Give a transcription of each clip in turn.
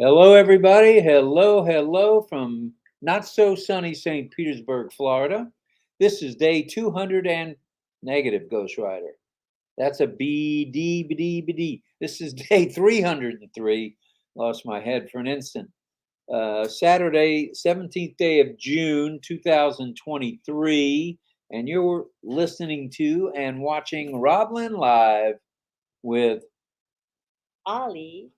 Hello, everybody. Hello, hello from not so sunny St. Petersburg, Florida. This is day 200 and negative Ghost Rider. That's a BD. This is day 303. Lost my head for an instant. Saturday, 17th day of June, 2023. And you're listening to and watching RobLynn Live with Ollie.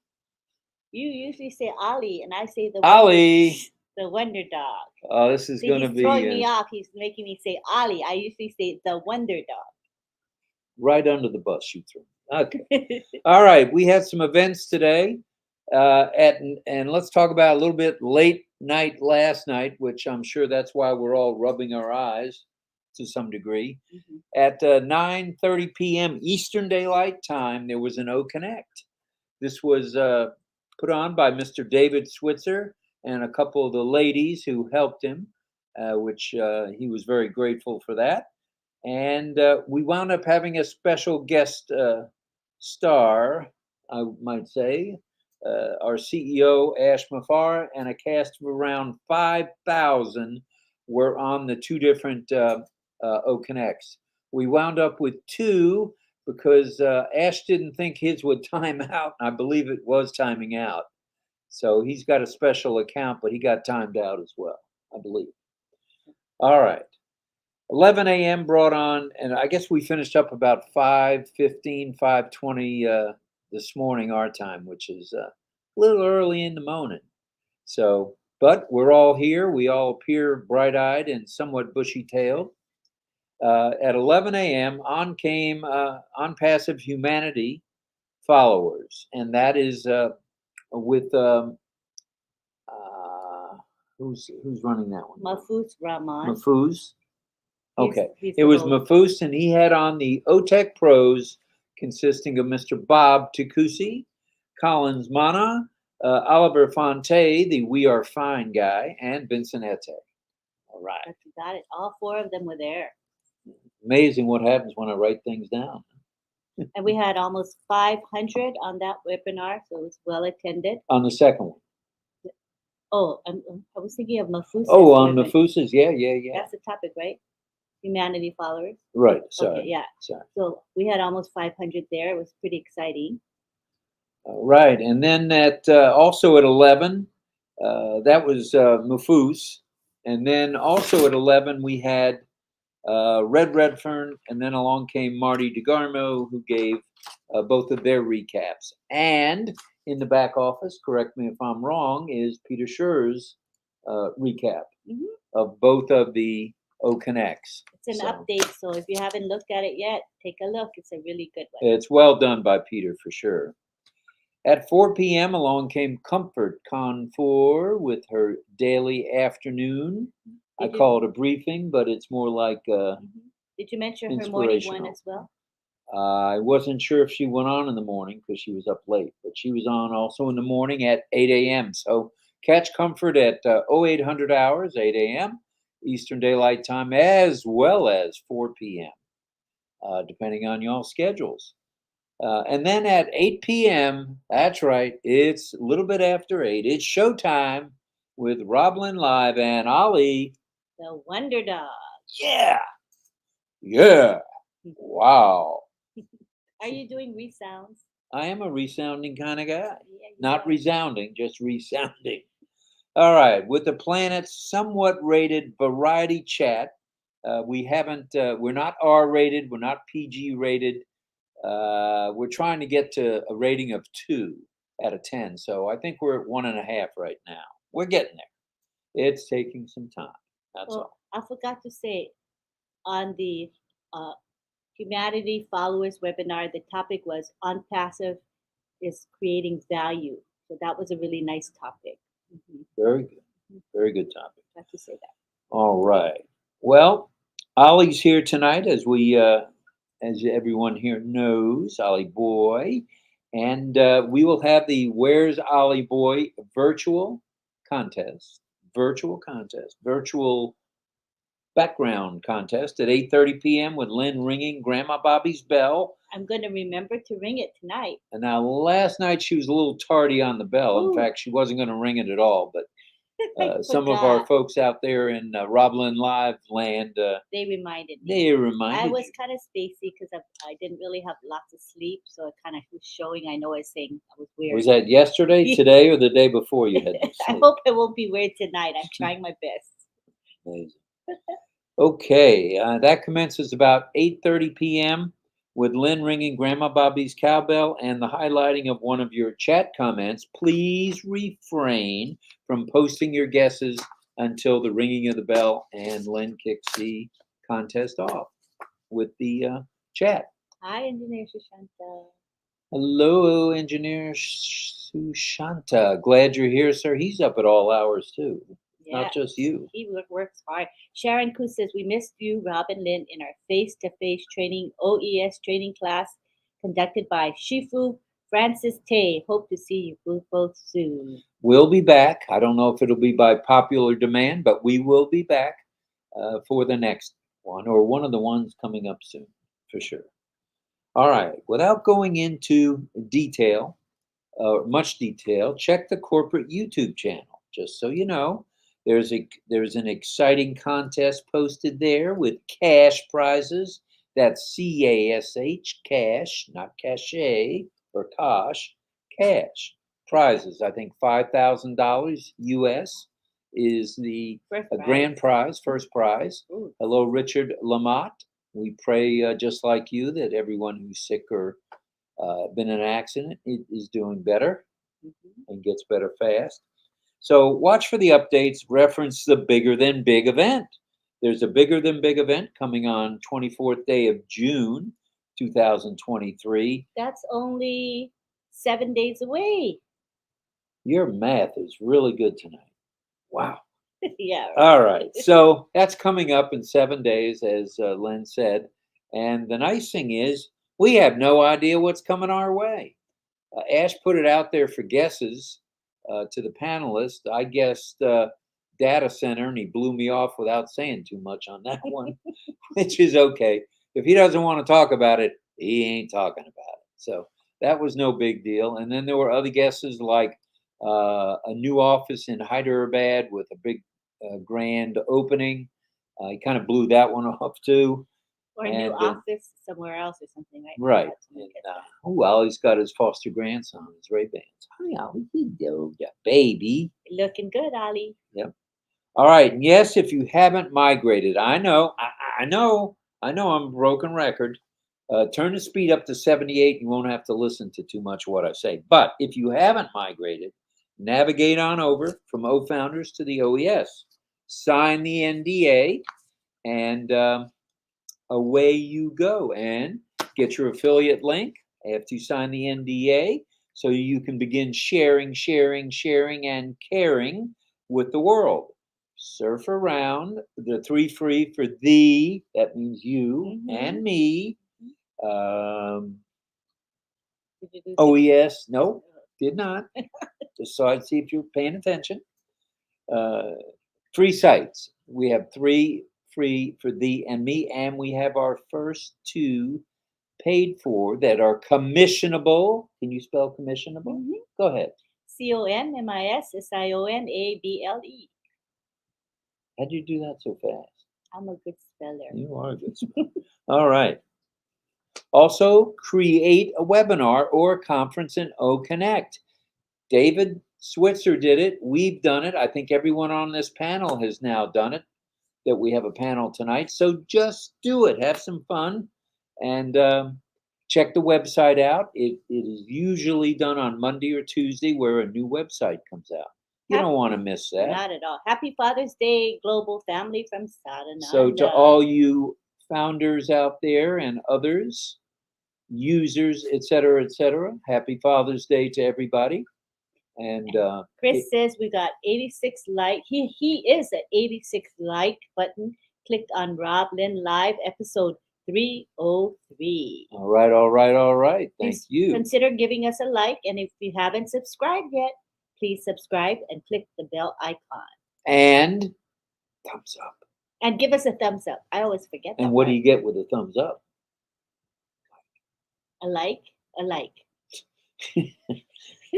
You usually say Ollie, and I say Ollie. The Wonder Dog. Oh, this is See, going to he's be throwing me off. He's making me say Ollie. I usually say the Wonder Dog. Right under the bus you threw. Okay. All right. We had some events today. And let's talk about a little bit late night last night, which I'm sure that's why we're all rubbing our eyes to some degree. Mm-hmm. At 9:30 p.m. Eastern Daylight Time, there was an O Connect. This was put on by Mr. David Switzer and a couple of the ladies who helped him, which he was very grateful for that. And we wound up having a special guest star, I might say, our CEO, Ash Mafar, and a cast of around 5,000 were on the two different O Connects. We wound up with two because Ash didn't think his would time out. I believe it was timing out. So he's got a special account, but he got timed out as well, I believe. All right. 11 a.m. brought on, and I guess we finished up about 5:15, 5:20 this morning, our time, which is a little early in the morning. So, but we're all here. We all appear bright-eyed and somewhat bushy-tailed. At 11 a.m., on came ONPASSIVE Humanity followers, and that is with who's running that one? Mahfouz Rahman. Mahfouz. Okay, he's it was Mahfouz, and he had on the OTEC Pros, consisting of Mr. Bob Takusi, Collins Mana, Oliver Fonte, the We Are Fine guy, and Vincent Ete. All right. You got it. All four of them were there. Amazing what happens when I write things down. And we had almost 500 on that webinar, so it was well attended. On the second one. Oh, I was thinking of Mahfouz's. Oh, on Mahfouz's, yeah. That's the topic, right? Humanity followers. Right, sorry. Okay, yeah. Sorry. So we had almost 500 there. It was pretty exciting. Right, and then at also at 11, that was Mahfouz. And then also at 11, we had Red Redfern, and then along came Marty DeGarmo, who gave both of their recaps. And in the back office, correct me if I'm wrong, is Peter Scher's recap of both of the O Connects. It's an update, so if you haven't looked at it yet, take a look. It's a really good one. It's well done by Peter for sure. At 4 p.m., along came Comfort Confor with her daily afternoon. I call it a briefing, but it's more like Did you mention her morning one as well? I wasn't sure if she went on in the morning because she was up late, but she was on also in the morning at 8 a.m. So catch Comfort at 0800 hours, 8 a.m. Eastern Daylight Time, as well as 4 p.m., depending on y'all's schedules. And then at 8 p.m., that's right, it's a little bit after 8, it's showtime with RobLynn Live and Ollie. The Wonder Dog. Yeah. Wow. Are you doing resounds? I am a resounding kind of guy. Not resounding, just resounding. All right, with the planet's somewhat rated variety chat, we're not R rated, we're not PG rated. We're trying to get to a rating of 2 out of 10. So I think we're at 1.5 right now. We're getting there. It's taking some time. That's all. I forgot to say, on the Humanity Followers webinar, the topic was ONPASSIVE is creating value. So that was a really nice topic. Very good. Very good topic. I have to say that. All right. Well, Ollie's here tonight, as everyone here knows, Ollie Boy. And we will have the Where's Ollie Boy virtual background contest at 8:30 p.m. with Lynn ringing Grandma Bobby's bell I'm going to remember to ring it tonight. And now last night she was a little tardy on the bell. In Ooh. fact, she wasn't going to ring it at all. But I some of our forgot. folks out there in RobLynn Live land, They reminded me. they reminded I was you. kind of spacey because I didn't really have lots of sleep, so it kind of was showing. I know I was saying I was weird. Was that yesterday, today, or the day before you had no I sleep? hope it won't be weird tonight. I'm trying my best. Amazing. Okay, that commences about 8:30 p.m. with Lynn ringing Grandma Bobby's cowbell and the highlighting of one of your chat comments. Please refrain from posting your guesses until the ringing of the bell, and Lynn kicks the contest off with the chat. Hi, Engineer Shanta. Hello, Engineer Sushanta. Glad you're here, sir. He's up at all hours too. Not just you. He works hard. Sharon Koo says, we missed you, Rob and Lynn, in our face-to-face training, OES training class conducted by Shifu Francis Tay. Hope to see you both soon. We'll be back. I don't know if it'll be by popular demand, but we will be back for the next one, or one of the ones coming up soon, for sure. All right. Without going into detail, much detail, check the corporate YouTube channel, just so you know. There's an exciting contest posted there with cash prizes. That's CASH, cash, not cachet or cash, cash prizes. I think $5,000 US is the grand prize, first prize. Ooh. Hello, Richard Lamott. We pray just like you that everyone who's sick or been in an accident is doing better and gets better fast. So watch for the updates. Reference the Bigger Than Big event. There's a Bigger Than Big event coming on 24th day of June, 2023. That's only 7 days away. Your math is really good tonight. Wow. Yeah. Right. All right. So that's coming up in 7 days, as Lynn said. And the nice thing is, we have no idea what's coming our way. Ash put it out there for guesses to the panelists. I guessed data center, and he blew me off without saying too much on that one, which is okay. If he doesn't want to talk about it, he ain't talking about it. So that was no big deal. And then there were other guesses like a new office in Hyderabad with a big grand opening. He kind of blew that one off too. Or a new office somewhere else or something, right? Right. And, Ollie's got his foster grandson, his Ray-Bans. Hi, Ollie. Hello, baby. Looking good, Ollie. Yep. All right. And yes, if you haven't migrated, I know I'm a broken record. Turn the speed up to 78. You won't have to listen to too much of what I say. But if you haven't migrated, navigate on over from O-Founders to the OES. Sign the NDA, and away you go, and get your affiliate link after you sign the NDA so you can begin sharing, and caring with the world. Surf around the 3 free for thee, that means you and me. OES, no, did not. Just so I'd see if you're paying attention. 3 sites. We have 3 free for thee and me, and we have our first 2 paid for that are commissionable. Can you spell commissionable? Go ahead. CONMISSIONABLE. How'd you do that so fast? I'm a good speller. You are a good speller. All right. Also, create a webinar or a conference in OConnect. David Switzer did it. We've done it. I think everyone on this panel has now done it, that we have a panel tonight. So just do it. Have some fun, and check the website out. It is usually done on Monday or Tuesday, where a new website comes out. You don't want to miss that. Not at all. Happy Father's Day, global family from Sadananda. So to all you founders out there and others, users, etc., happy Father's Day to everybody. And Chris says we got 86 like. He is at 86 like button. Clicked on RobLynn Live episode 303. All right. Thank you. Consider giving us a like, and if you haven't subscribed yet, please subscribe and click the bell icon. And thumbs up. And give us a thumbs up. I always forget that. And what do you get with a thumbs up? Alike.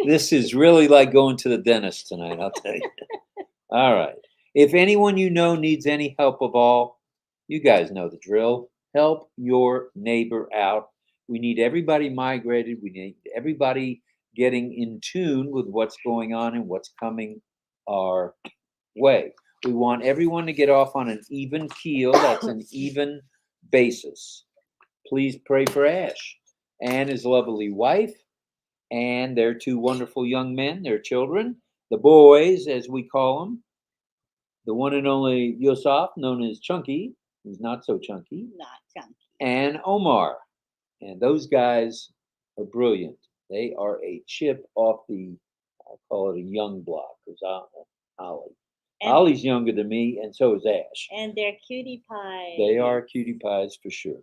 This is really like going to the dentist tonight, I'll tell you. All right. If anyone you know needs any help of all, you guys know the drill. Help your neighbor out. We need everybody migrated. We need everybody getting in tune with what's going on and what's coming our way. We want everyone to get off on an even keel. That's an even basis. Please pray for Ash and his lovely wife and their two wonderful young men, their children, the boys, as we call them. The one and only Yusuf, known as Chunky, who's not so chunky, Not chunky. and Omar. And those guys are brilliant. They are a chip off the, I'll call it a young block, because Ollie. Ollie's younger than me, and so is Ash. And they're cutie pies. They are cutie pies for sure.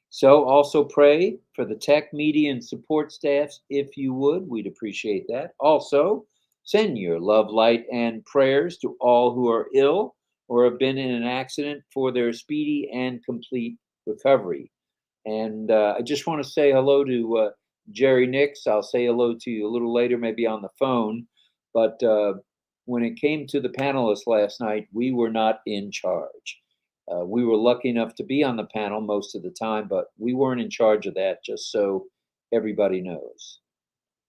So also pray for the tech, media, and support staffs, if you would. We'd appreciate that. Also, send your love, light, and prayers to all who are ill or have been in an accident for their speedy and complete recovery. And I just want to say hello to Jerry Nix. I'll say hello to you a little later, maybe on the phone. But when it came to the panelists last night, we were not in charge. We were lucky enough to be on the panel most of the time, but we weren't in charge of that, just so everybody knows.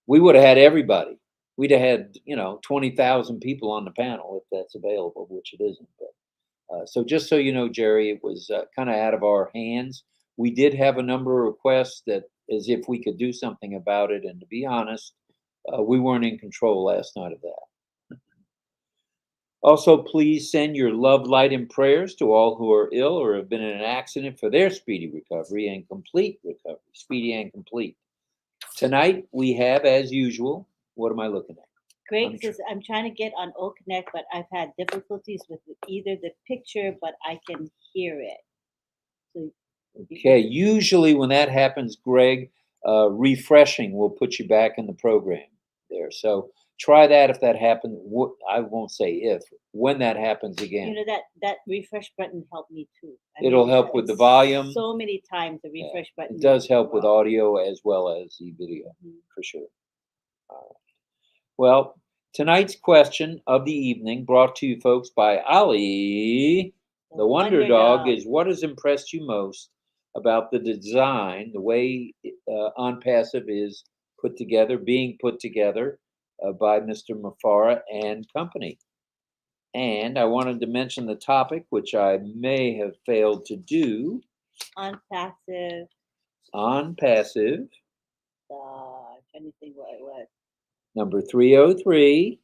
We would have had everybody. We'd have had, 20,000 people on the panel if that's available, which it isn't. But, so just so you know, Jerry, it was kind of out of our hands. We did have a number of requests that as if we could do something about it. And to be honest, we weren't in control last night of that. Also, please send your love, light, and prayers to all who are ill or have been in an accident for their speedy recovery and complete recovery, speedy and complete. Tonight, we have, as usual, what am I looking at? Greg says, I'm trying to get on O Connect, but I've had difficulties with either the picture, but I can hear it. So okay, usually when that happens, Greg, refreshing will put you back in the program there. So try that if that happens. I won't say if, when that happens again. That refresh button helped me too. It'll help with the volume. So many times the refresh button. It does help with audio as well as the video, for sure. All right. Well, tonight's question of the evening, brought to you folks by Ollie, the Wonder Dog, is what has impressed you most about the design, the way ONPASSIVE is being put together by Mr. Mafara and company. And I wanted to mention the topic, which I may have failed to do. ONPASSIVE. ONPASSIVE. Trying to think what it was. Number 303.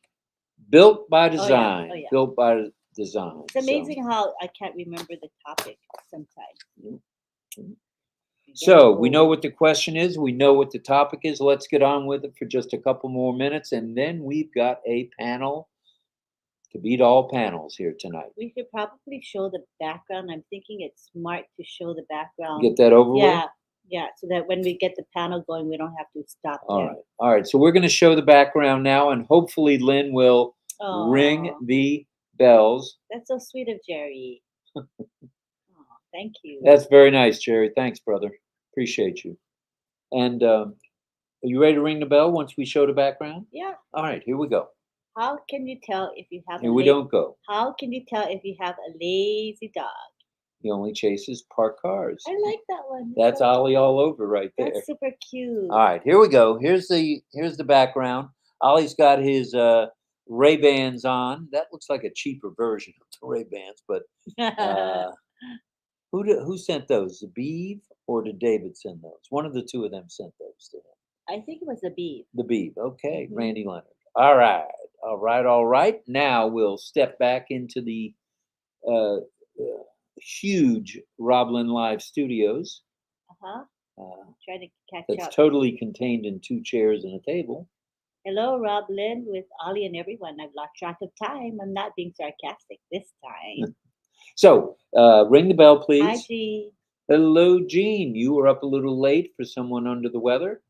Built by design. Oh, yeah. Built by design. It's amazing how I can't remember the topic sometimes. So we know what the question is. We know what the topic is. Let's get on with it for just a couple more minutes. And then we've got a panel to beat all panels here tonight. We should probably show the background. I'm thinking it's smart to show the background. Get that over with? Yeah, so that when we get the panel going, we don't have to stop there. All right. So we're going to show the background now, and hopefully Lynn will ring the bells. That's so sweet of Jerry. Thank you. That's very nice, Jerry. Thanks, brother. Appreciate you. And are you ready to ring the bell once we show the background? Yeah. All right, here we go. How can you tell if you have don't go. How can you tell if you have a lazy dog? He only chases parked cars. I like that one. That's Ollie all over right there. That's super cute. All right, here we go. Here's the background. Ollie's got his Ray-Bans on. That looks like a cheaper version of the Ray-Bans, but who sent those? The Beeve or did David send those? One of the two of them sent those to him. I think it was the Beeve. The Beeve. Okay, Randy Leonard. All right. Now we'll step back into the huge RobLynn Live studios. Try to catch up. That's totally contained in 2 chairs and a table. Hello, RobLynn with Ollie and everyone. I've lost track of time. I'm not being sarcastic this time. So, ring the bell, please. Hi, Jean. Hello, Jean. You were up a little late for someone under the weather.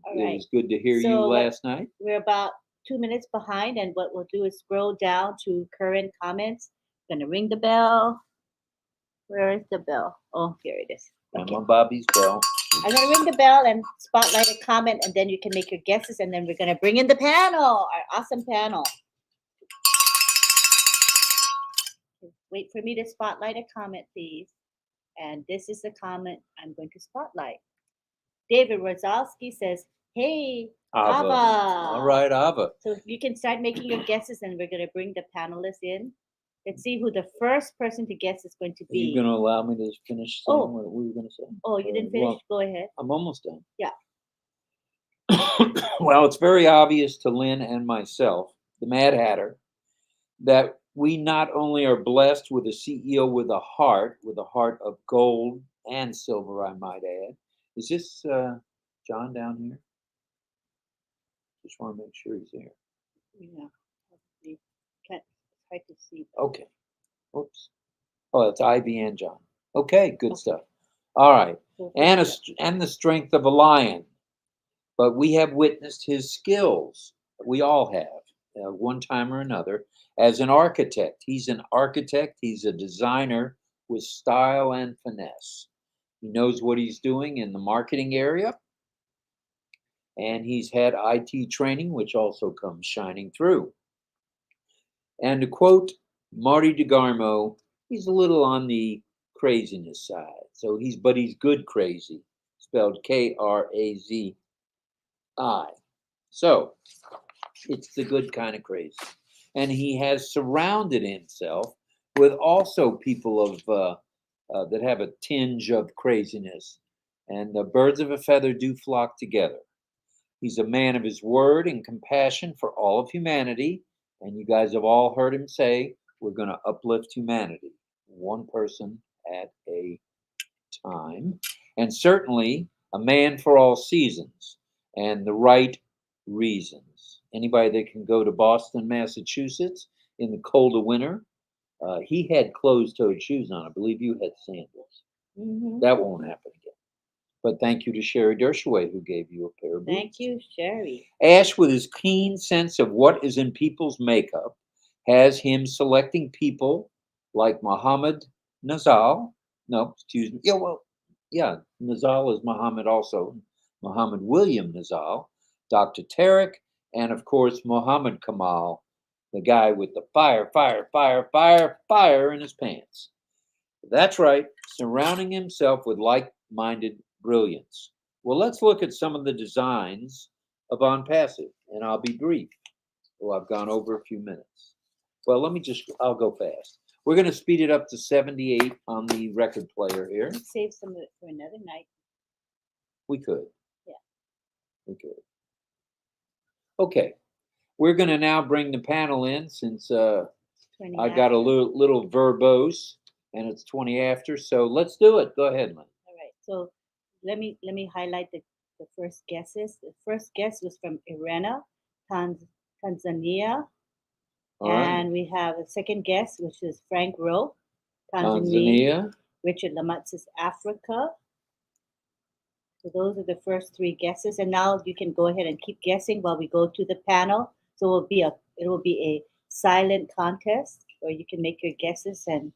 All right. It was good to hear you last night. We're about 2 minutes behind, and what we'll do is scroll down to current comments. Gonna ring the bell. Where is the bell? Oh, here it is. I'm on Bobby's bell. I'm going to ring the bell and spotlight a comment, and then you can make your guesses, and then we're going to bring in the panel, our awesome panel. Wait for me to spotlight a comment, please. And this is the comment I'm going to spotlight. David Rozalski says, hey, Ava. Ava. All right, Ava. So you can start making your guesses, and we're going to bring the panelists in. Let's see who the first person to guess is going to Are you be. going to allow me to finish saying what we were going to say? Oh, you didn't finish? Well, go ahead. I'm almost done. Yeah. Well, it's very obvious to Lynn and myself, the Mad Hatter, that we not only are blessed with a CEO with a heart of gold and silver, I might add. Is this John down here? Just want to make sure he's here. Yeah. Can't try to see. Okay. Oops. Oh, it's Ivy and John. Okay, good stuff. All right. And the strength of a lion. But we have witnessed his skills. We all have, one time or another, as an architect. He's an architect. He's a designer with style and finesse. He knows what he's doing in the marketing area. And he's had IT training, which also comes shining through. And to quote Marty DeGarmo, he's a little on the craziness side. So he's good crazy, spelled Krazi. So it's the good kind of crazy. And he has surrounded himself with also people of that have a tinge of craziness. And the birds of a feather do flock together. He's a man of his word and compassion for all of humanity. And you guys have all heard him say, we're going to uplift humanity, one person at a time. And certainly a man for all seasons and the right reasons. Anybody that can go to Boston, Massachusetts in the cold of winter, he had closed-toed shoes on. I believe you had sandals. Mm-hmm. That won't happen again. But thank you to Sherry Dershowitz, who gave you a pair of boots. Thank you, Sherry. Ash, with his keen sense of what is in people's makeup, has him selecting people like Muhammad Nazal. No, excuse me. Nazal is Muhammad also. Muhammad William Nazal, Dr. Tarek, and of course, Muhammad Kamal, the guy with the fire in his pants. That's right, surrounding himself with like-minded brilliance. Well, let's look at some of the designs of ONPASSIVE, and I'll be brief. Oh, I've gone over a few minutes. Well, I'll go fast. We're going to speed it up to 78 on the record player here. Let's save some of it for another night. We could. Yeah. We could. Okay. We're going to now bring the panel in since I got a little verbose and it's 20 after. So let's do it. Go ahead, Lynn. All right. So let me highlight the first guesses. The first guess was from Irena, Tanzania. And we have a second guess, which is Frank Rowe, Tanzania. Richard Lamatz says Africa. So those are the first three guesses. And now you can go ahead and keep guessing while we go to the panel. So it will be a silent contest where you can make your guesses and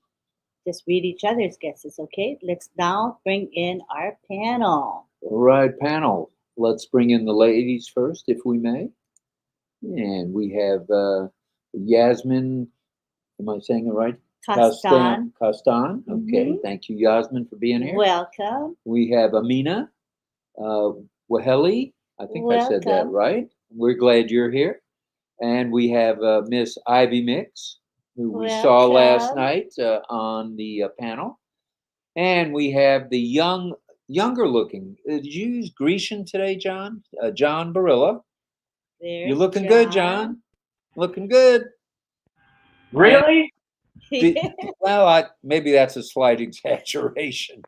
just read each other's guesses, okay? Let's now bring in our panel. All right, panel. Let's bring in the ladies first, if we may. And we have Yasmin, am I saying it right? Kastan. Kastan. Okay, Thank you, Yasmin, for being here. Welcome. We have Amina, Wehelie. I think I said that right. We're glad you're here. And we have Miss Ivy Mix, who we saw last night on the panel. And we have the younger looking. Did you use Grecian today, John? John Barilla. You're looking good, John. Looking good. Really? Well, maybe that's a slight exaggeration.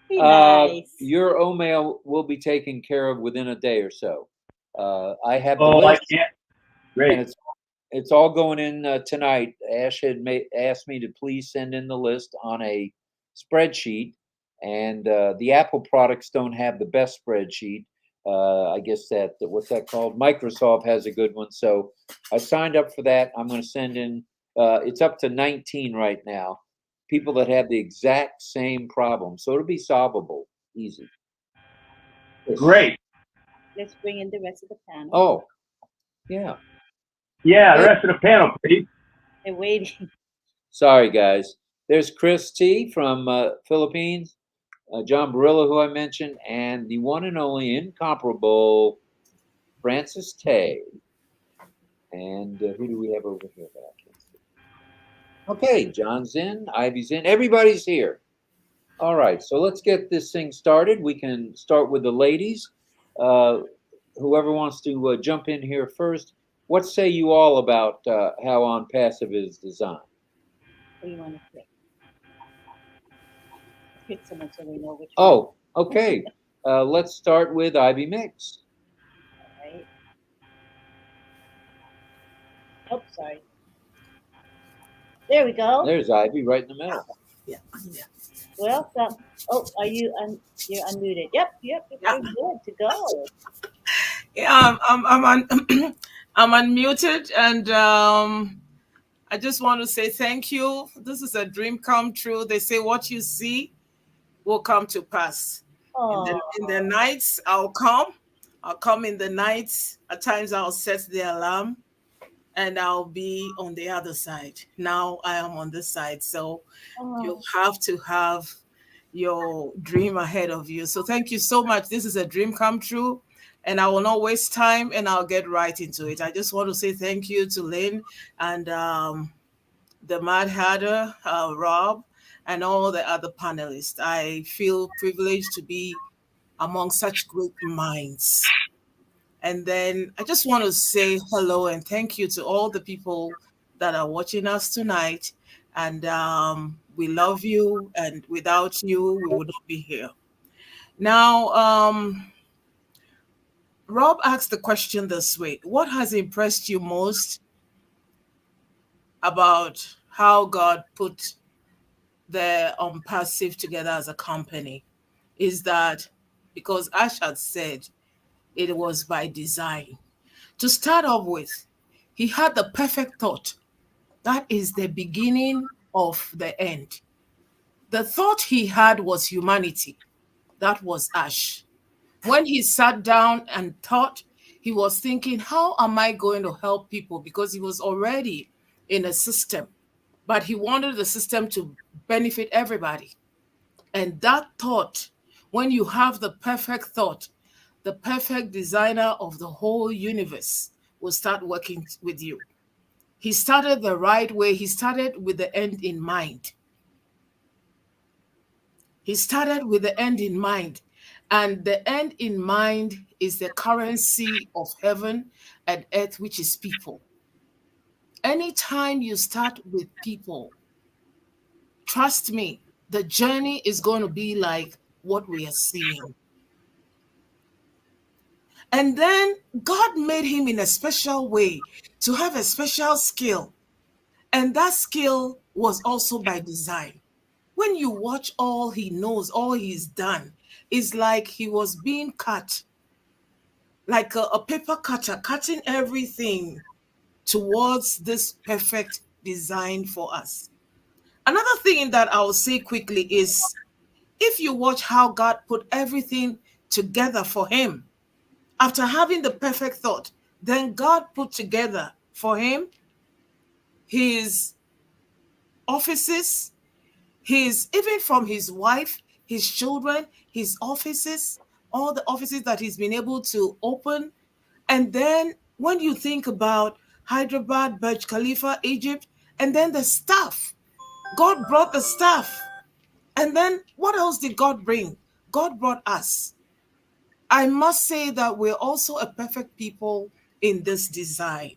Nice. Your OMail will be taken care of within a day or so. I have the list. I can't. Great. And it's all going in tonight. Ash had asked me to please send in the list on a spreadsheet, and the Apple products don't have the best spreadsheet. I guess what's that called? Microsoft has a good one. So I signed up for that. I'm going to send in, it's up to 19 right now, people that have the exact same problem. So it'll be solvable. Easy. Great. Let's bring in the rest of the panel. Oh, yeah. Yeah, the rest of the panel, please. They're waiting. Sorry, guys. There's Chris T from Philippines, John Barilla, who I mentioned, and the one and only incomparable Francis Tay. And who do we have over here that I can't see? Okay, John's in, Ivy's in, everybody's here. All right, so let's get this thing started. We can start with the ladies. Whoever wants to jump in here first, what say you all about how ONPASSIVE is designed? What do you want to pick? Pick someone so we know which Oh, okay. Let's start with Ivy Mix. one. Right. Oh, sorry. There we go. There's Ivy right in the middle. Yeah. Welcome. Oh, are you you're unmuted? Yep. You're good to go. Yeah, I'm unmuted, and I just want to say thank you. This is a dream come true. They say what you see will come to pass. In the nights, I'll come in the nights. At times, I'll set the alarm, and I'll be on the other side. Now I am on this side, so you have to have your dream ahead of you. So thank you so much. This is a dream come true, and I will not waste time, and I'll get right into it. I just want to say thank you to Lynn and the Mad Hatter, Rob, and all the other panelists. I feel privileged to be among such great minds. And then I just want to say hello and thank you to all the people that are watching us tonight. And we love you. And without you, we would not be here. Now, Rob asked the question this way: what has impressed you most about how God put the ONPASSIVE together as a company? Is that because Ash had said it was by design. To start off with, he had the perfect thought. That is the beginning of the end. The thought he had was humanity. That was Ash. When he sat down and thought, he was thinking, how am I going to help people? Because he was already in a system, but he wanted the system to benefit everybody. And that thought, when you have the perfect thought, the perfect designer of the whole universe will start working with you. He started the right way. He started with the end in mind. He started with the end in mind. And the end in mind is the currency of heaven and earth, which is people. Anytime you start with people, trust me, the journey is going to be like what we are seeing. And then God made him in a special way to have a special skill. And that skill was also by design. When you watch all he knows, all he's done, it's like he was being cut, like a paper cutter, cutting everything towards this perfect design for us. Another thing that I'll say quickly is, if you watch how God put everything together for him, after having the perfect thought, then God put together for him his offices, even from his wife, his children, his offices, all the offices that he's been able to open. And then when you think about Hyderabad, Burj Khalifa, Egypt, and then the staff, God brought the staff. And then what else did God bring? God brought us. I must say that we're also a perfect people in this design.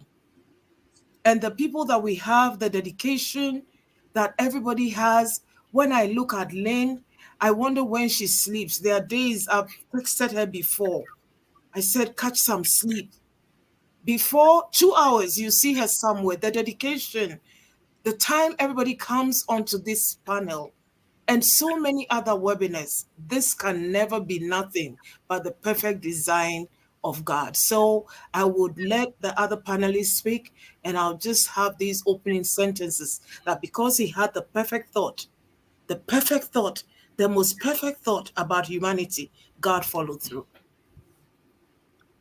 And the people that we have, the dedication that everybody has. When I look at Lynn, I wonder when she sleeps. There are days I've texted her before. I said, catch some sleep. Before 2 hours, you see her somewhere. The dedication, the time everybody comes onto this panel, and so many other webinars. This can never be nothing but the perfect design of God. So I would let the other panelists speak, and I'll just have these opening sentences that because he had the perfect thought the most perfect thought about humanity, God followed through.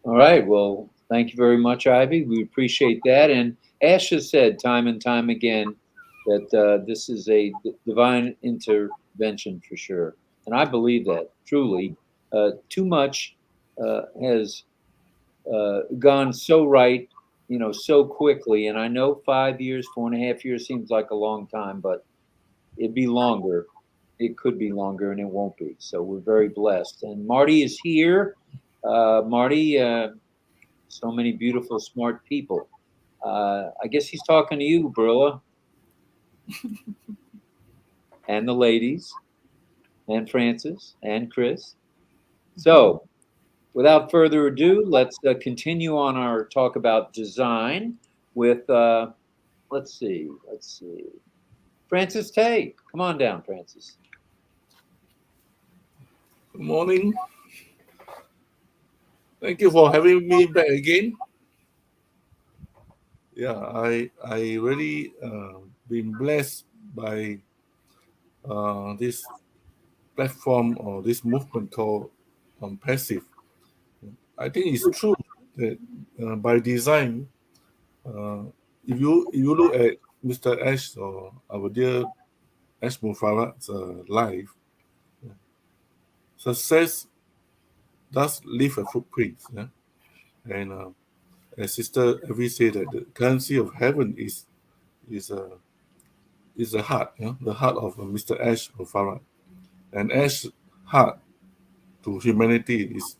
All right. Well, thank you very much, Ivy. We appreciate that. And Ash has said time and time again that this is a divine intervention for sure. And I believe that truly. Too much has gone so right, so quickly. And I know 5 years, 4.5 years seems like a long time, but it'd be longer. It could be longer, and it won't be. So we're very blessed. And Marty is here. Marty, so many beautiful, smart people. I guess he's talking to you, Barilla, and the ladies, and Francis, and Chris. So, without further ado, let's continue on our talk about design with, let's see. Francis Tay. Come on down, Francis. Good morning. Thank you for having me back again. Yeah, I really been blessed by this platform or this movement called ONPASSIVE. I think it's true that by design, if you look at Mr. Ash or our dear Ash Mufarat's life, success does leave a footprint. Yeah? And as Sister Evie said, that the currency of heaven is the heart, the heart of Mr. Ash Mufarat. And Ash's heart to humanity is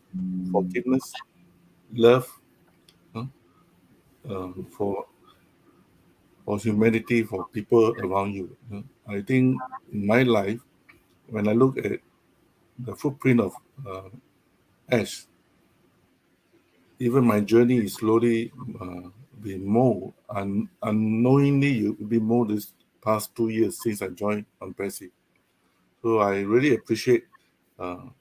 forgiveness, love, for humanity, for people around you. I think in my life, when I look at the footprint of Ash, even my journey is slowly being molded, and unknowingly you been molded this past 2 years since I joined ONPASSIVE. So I really appreciate our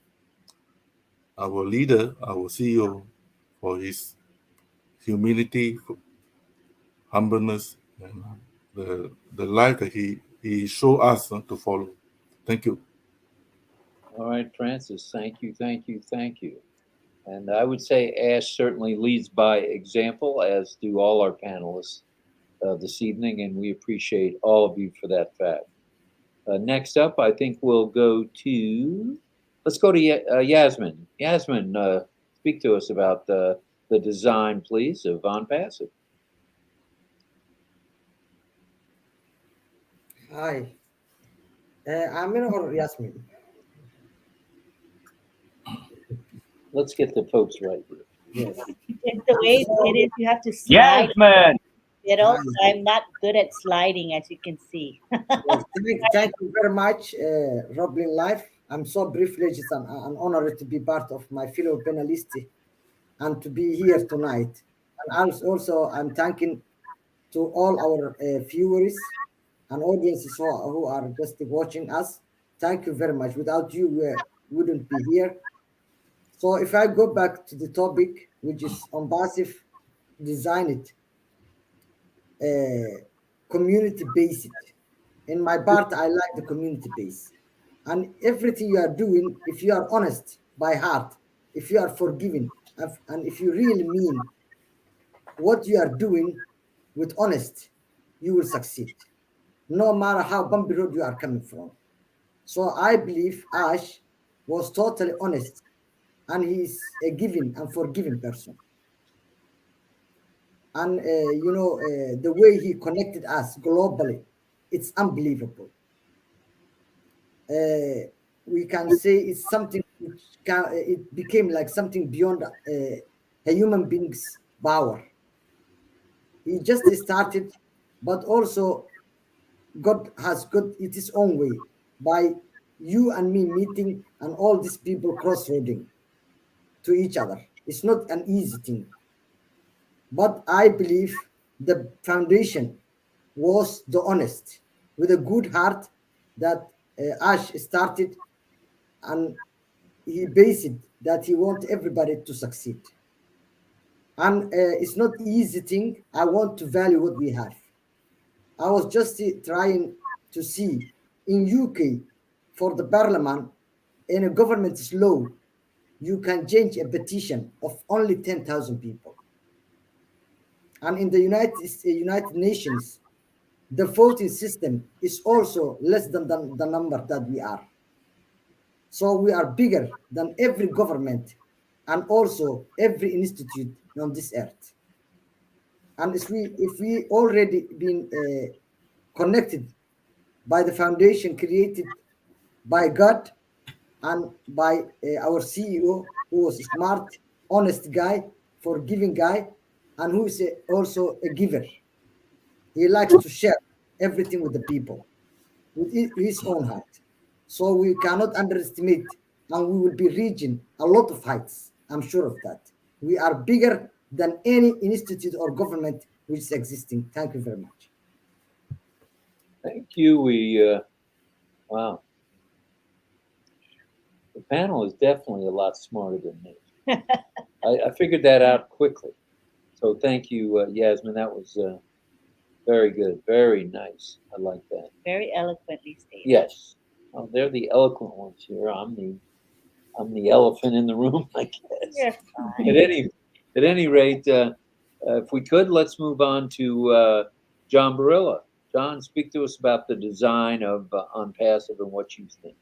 leader, our CEO, for his humility, humbleness, and the life that he showed us to follow. Thank you. All right, Francis. Thank you. And I would say Ash certainly leads by example, as do all our panelists this evening, and we appreciate all of you for that fact. Next up, I think we'll go to, let's go to Yasmin. Yasmin, speak to us about the design, please, of ONPASSIVE. Hi, Amina or Yasmin? Let's get the folks right here. Yes. It's the way it is. You have to slide. Yasmin. I'm not good at sliding, as you can see. Yes. Thank you very much, RobLynn Live. I'm so privileged and honored to be part of my fellow panelists and to be here tonight. And also, I'm thanking to all our viewers and audiences who are just watching us. Thank you very much. Without you, we wouldn't be here. So if I go back to the topic, which is ONPASSIVE designed community based. In my part, I like the community base. And everything you are doing, if you are honest by heart, if you are forgiving, and if you really mean what you are doing with honest, you will succeed, no matter how bumpy road you are coming from. So I believe Ash was totally honest, and he is a giving and forgiving person. And the way he connected us globally, it's unbelievable. We can say it's something which it became like something beyond a human being's power. He just started, but also God has got it his own way by you and me meeting and all these people crossroading to each other. It's not an easy thing. But I believe the foundation was the honest, with a good heart that Ash started, and he based it that he want everybody to succeed. And it's not easy thing. I want to value what we have. I was just trying to see in UK for the parliament in a government's law, you can change a petition of only 10,000 people. And in the United Nations, the voting system is also less than the number that we are. So we are bigger than every government and also every institute on this earth. And if we already been connected by the foundation created by God and by our CEO, who was a smart, honest guy, forgiving guy, and who is also a giver. He likes to share everything with the people, with his own heart. So we cannot underestimate, and we will be reaching a lot of heights. I'm sure of that. We are bigger than any institute or government which is existing. Thank you very much. Thank you. Wow. The panel is definitely a lot smarter than me. I figured that out quickly. So thank you, Yasmin. That was very good. Very nice. I like that. Very eloquently stated. Yes. Oh, they're the eloquent ones here. I'm the elephant in the room, I guess. You're fine. At any rate, if we could, let's move on to John Barilla. John, speak to us about the design of ONPASSIVE and what you think.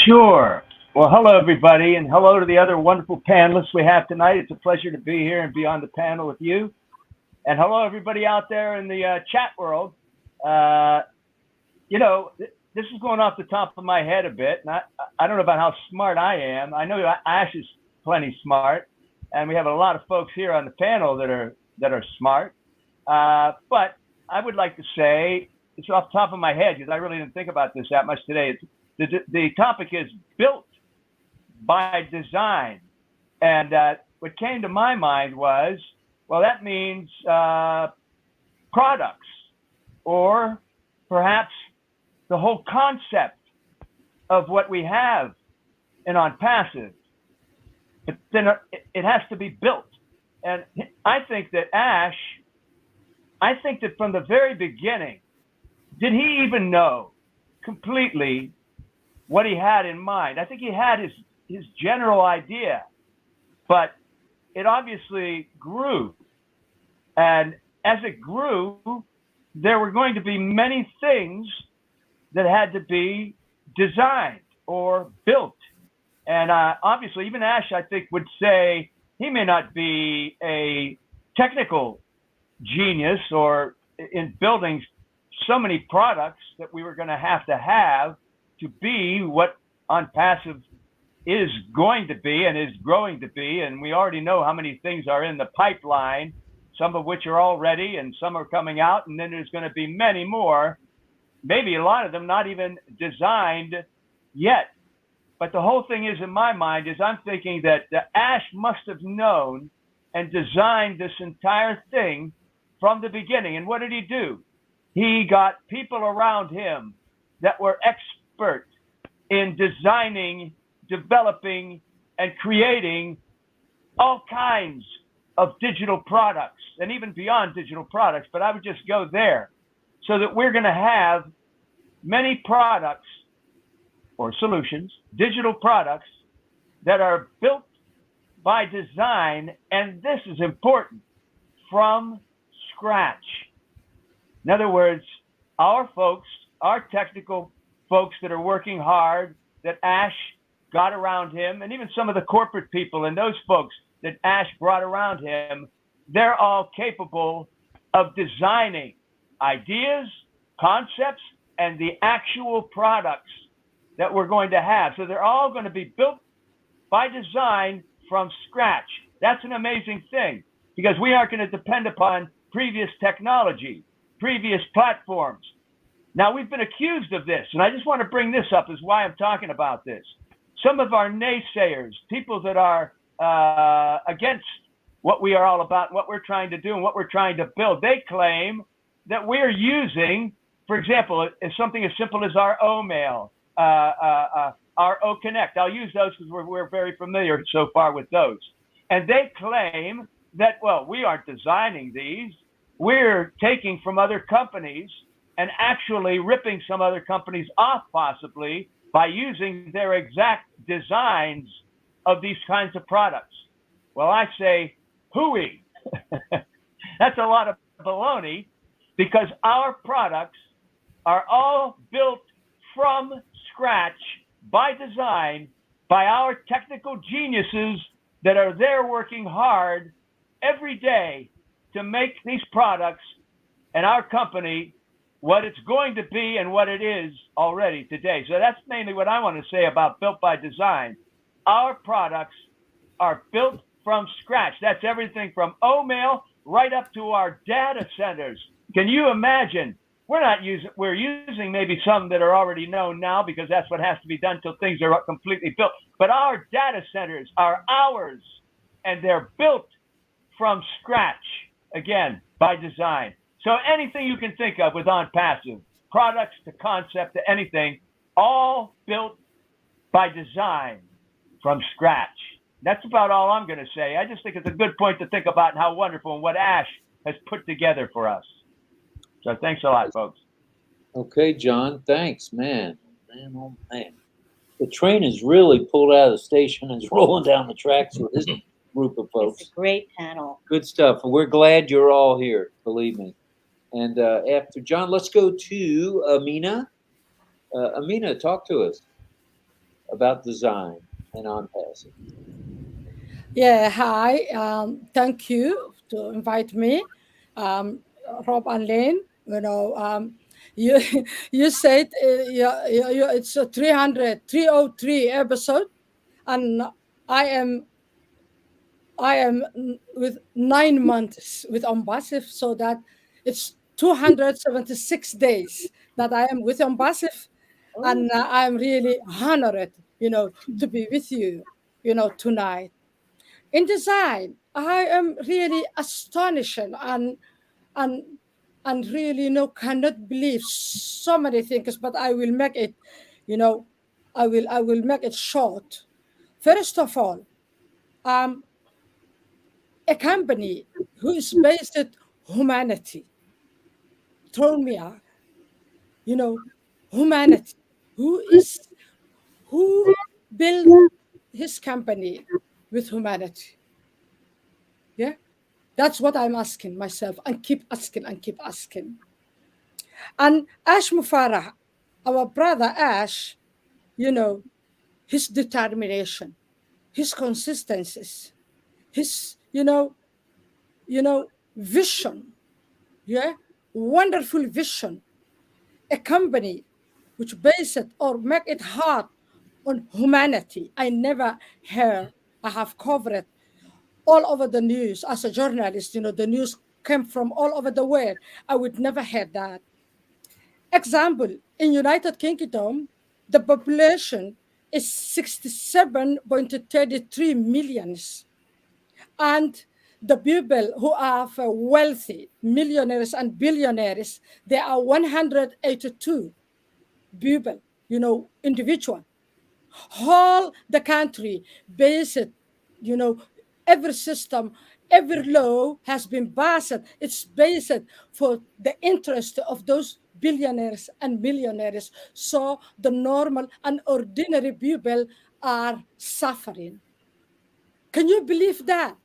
Sure. Well, hello, everybody, and hello to the other wonderful panelists we have tonight. It's a pleasure to be here and be on the panel with you. And hello, everybody out there in the chat world. You know, this is going off the top of my head a bit, and I don't know about how smart I am. I know Ash is plenty smart, and we have a lot of folks here on the panel that are smart. But I would like to say, it's off the top of my head because I really didn't think about this that much today. The topic is built by design. And what came to my mind was, well, that means products, or perhaps the whole concept of what we have in ONPASSIVE. But then it has to be built. And I think that Ash, from the very beginning, did he even know completely what he had in mind? I think he had his general idea, but it obviously grew. And as it grew, there were going to be many things that had to be designed or built. And obviously, even Ash, I think, would say he may not be a technical genius or in building so many products that we were going to have to be what ONPASSIVE is going to be and is growing to be. And we already know how many things are in the pipeline, some of which are already and some are coming out. And then there's going to be many more, maybe a lot of them not even designed yet. But the whole thing is, in my mind, is I'm thinking that the Ash must have known and designed this entire thing from the beginning. And what did he do? He got people around him that were expert in designing, developing, and creating all kinds of digital products, and even beyond digital products, but I would just go there, so that we're going to have many products or solutions, digital products, that are built by design, and this is important, from scratch. In other words, our folks, our technical folks that are working hard, that Ash got around him, and even some of the corporate people and those folks that Ash brought around him, they're all capable of designing ideas, concepts, and the actual products that we're going to have. So they're all going to be built by design from scratch. That's an amazing thing, because we aren't going to depend upon previous technology, previous platforms. Now, we've been accused of this, and I just want to bring this up as why I'm talking about this. Some of our naysayers, people that are against what we are all about, what we're trying to do and what we're trying to build, they claim that we're using, for example, something as simple as our O-mail, our O-Connect. I'll use those because we're very familiar so far with those. And they claim that, well, we aren't designing these. We're taking from other companies and actually ripping some other companies off possibly by using their exact designs of these kinds of products. Well, I say, hooey. That's a lot of baloney, because our products are all built from scratch by design by our technical geniuses that are there working hard every day to make these products and our company what it's going to be and what it is already today. So that's mainly what I want to say about Built by Design. Our products are built from scratch. That's everything from oatmeal right up to our data centers. Can you imagine? We're using maybe some that are already known now, because that's what has to be done till things are completely built. But our data centers are ours, and they're built from scratch, again, by design. So anything you can think of with ONPASSIVE, products to concept to anything, all built by design from scratch. That's about all I'm going to say. I just think it's a good point to think about, and how wonderful and what Ash has put together for us. So thanks a lot, folks. Okay, John, thanks, man. Man, oh man. The train is really pulled out of the station and is rolling down the tracks with this group of folks. It's a great panel. Good stuff. And we're glad you're all here, believe me. And after John, let's go to Amina. Amina, talk to us about design and ONPASSIVE. Yeah, hi. Thank you to invite me, Rob and Lynn. You you said it's a 303 episode, and I am with 9 months with ONPASSIVE, so that it's 276 days that I am with ONPASSIVE, and I'm really honored, to be with you, tonight. In design, I am really astonished and and really cannot believe so many things, but I will make it, I will make it short. First of all, a company who is based on humanity told me, humanity, who built his company with humanity. Yeah, that's what I'm asking myself, and keep asking and keep asking. And Ash Mufarah, our brother Ash, his determination, his consistencies, his vision, yeah, wonderful vision. A company which base it or make it hard on humanity. I never heard. I have covered all over the news as a journalist. The news came from all over the world. I would never heard that. Example, in United Kingdom, the population is 67.33 millions. And the people who are wealthy, millionaires and billionaires, they are 182 people, individual. Whole the country based, every system, every law has been passed. It's based for the interest of those billionaires and millionaires. So the normal and ordinary people are suffering. Can you believe that?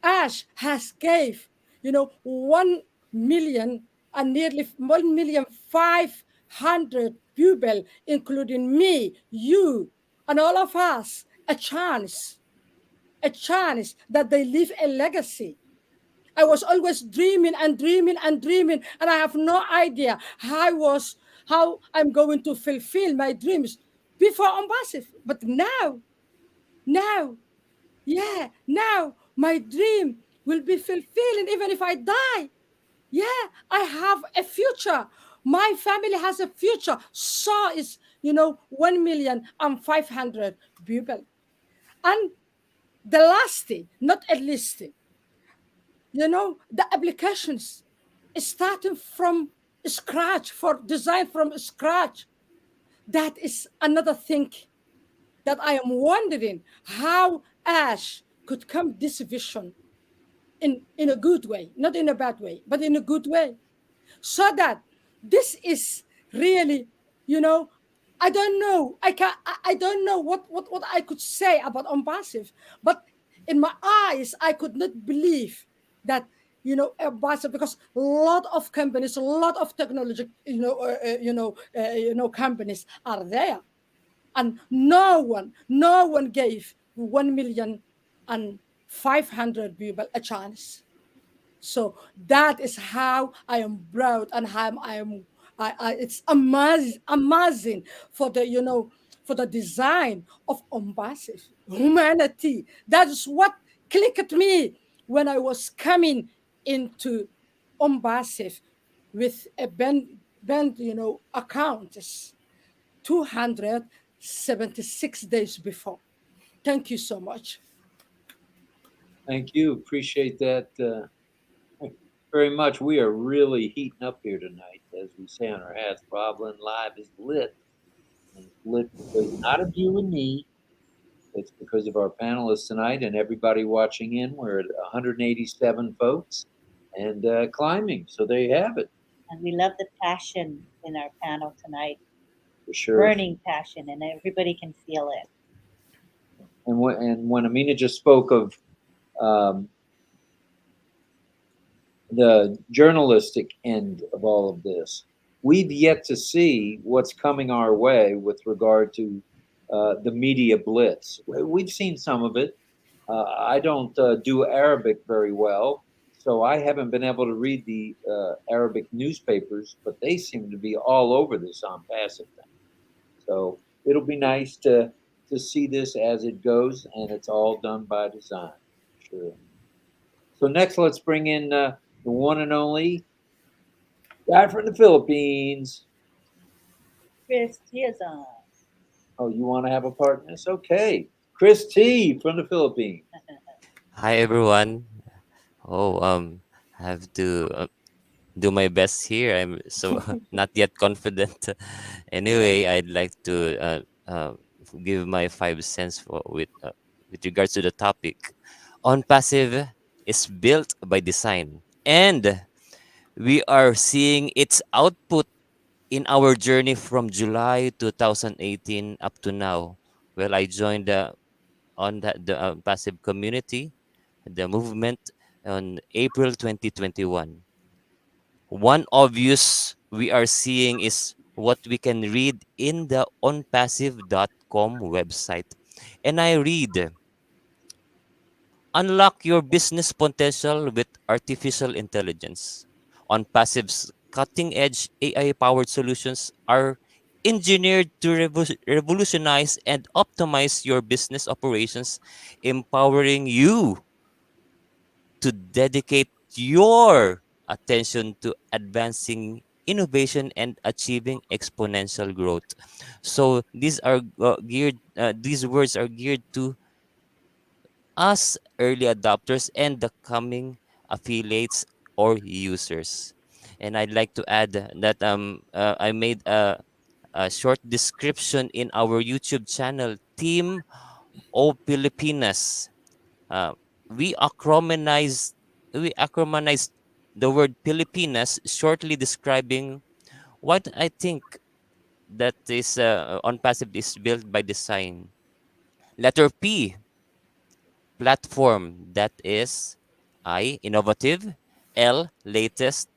Ash has gave, 1 million and nearly 1,500,000 people, including me, you, and all of us, a chance that they leave a legacy. I was always dreaming and dreaming and dreaming, and I have no idea how I'm going to fulfill my dreams before ONPASSIVE. But now, yeah, now my dream will be fulfilling even if I die. Yeah, I have a future. My family has a future. So is 1,500,000 people. And the last thing, not at least, the applications is starting from scratch, for design from scratch. That is another thing that I am wondering how Ash could come this vision in a good way, not in a bad way, but in a good way, so that this is really, you know, I don't know. I don't know what I could say about Unpassive, but in my eyes, I could not believe that, Unpassive, because a lot of companies, a lot of technology, companies are there, and no one gave 1,500,000 people a chance. So that is how I am proud, and how it's amazing for the, for the design of Unpassive humanity. That is what clicked at me when I was coming into Unpassive with a band, account 276 days before. Thank you so much. Thank you. Appreciate that very much. We are really heating up here tonight, as we say on our hats. RobLynn Live is lit. And it's lit because not of you and me. It's because of our panelists tonight and everybody watching in. We're at 187 folks and climbing. So there you have it. And we love the passion in our panel tonight, For sure. burning passion, and everybody can feel it. And when Amina just spoke of the journalistic end of all of this, we've yet to see what's coming our way with regard to the media blitz. We've seen some of it. I don't do Arabic very well, so I haven't been able to read the Arabic newspapers, but they seem to be all over this ONPASSIVE thing. So it'll be nice to see this as it goes, and it's all done by design. Sure. So next, let's bring in the one and only guy from the Philippines. Chris Tiozon. Oh, you want to have a part in this? Okay. Chris T from the Philippines. Hi everyone. Oh, I have to do my best here. I'm so not yet confident. Anyway, I'd like to give my 5 cents with regards to the topic. On passive is built by design, and we are seeing its output in our journey from July 2018 up to now. Well, I joined the passive community, the movement, on April 2021. One obvious we are seeing is what we can read in the onpassive.com website. And I read, unlock your business potential with artificial intelligence. OnPassive's cutting edge AI powered solutions are engineered to revolutionize and optimize your business operations, empowering you to dedicate your attention to advancing innovation and achieving exponential growth. So these words are geared to us early adopters and the coming affiliates or users. And I'd like to add that I made a short description in our YouTube channel, Team O Pilipinas. Uh, we acromanize we acromanize the word Pilipinas, shortly describing what I think that is on passive is built by design. Letter P, platform, that is I, innovative, L, latest,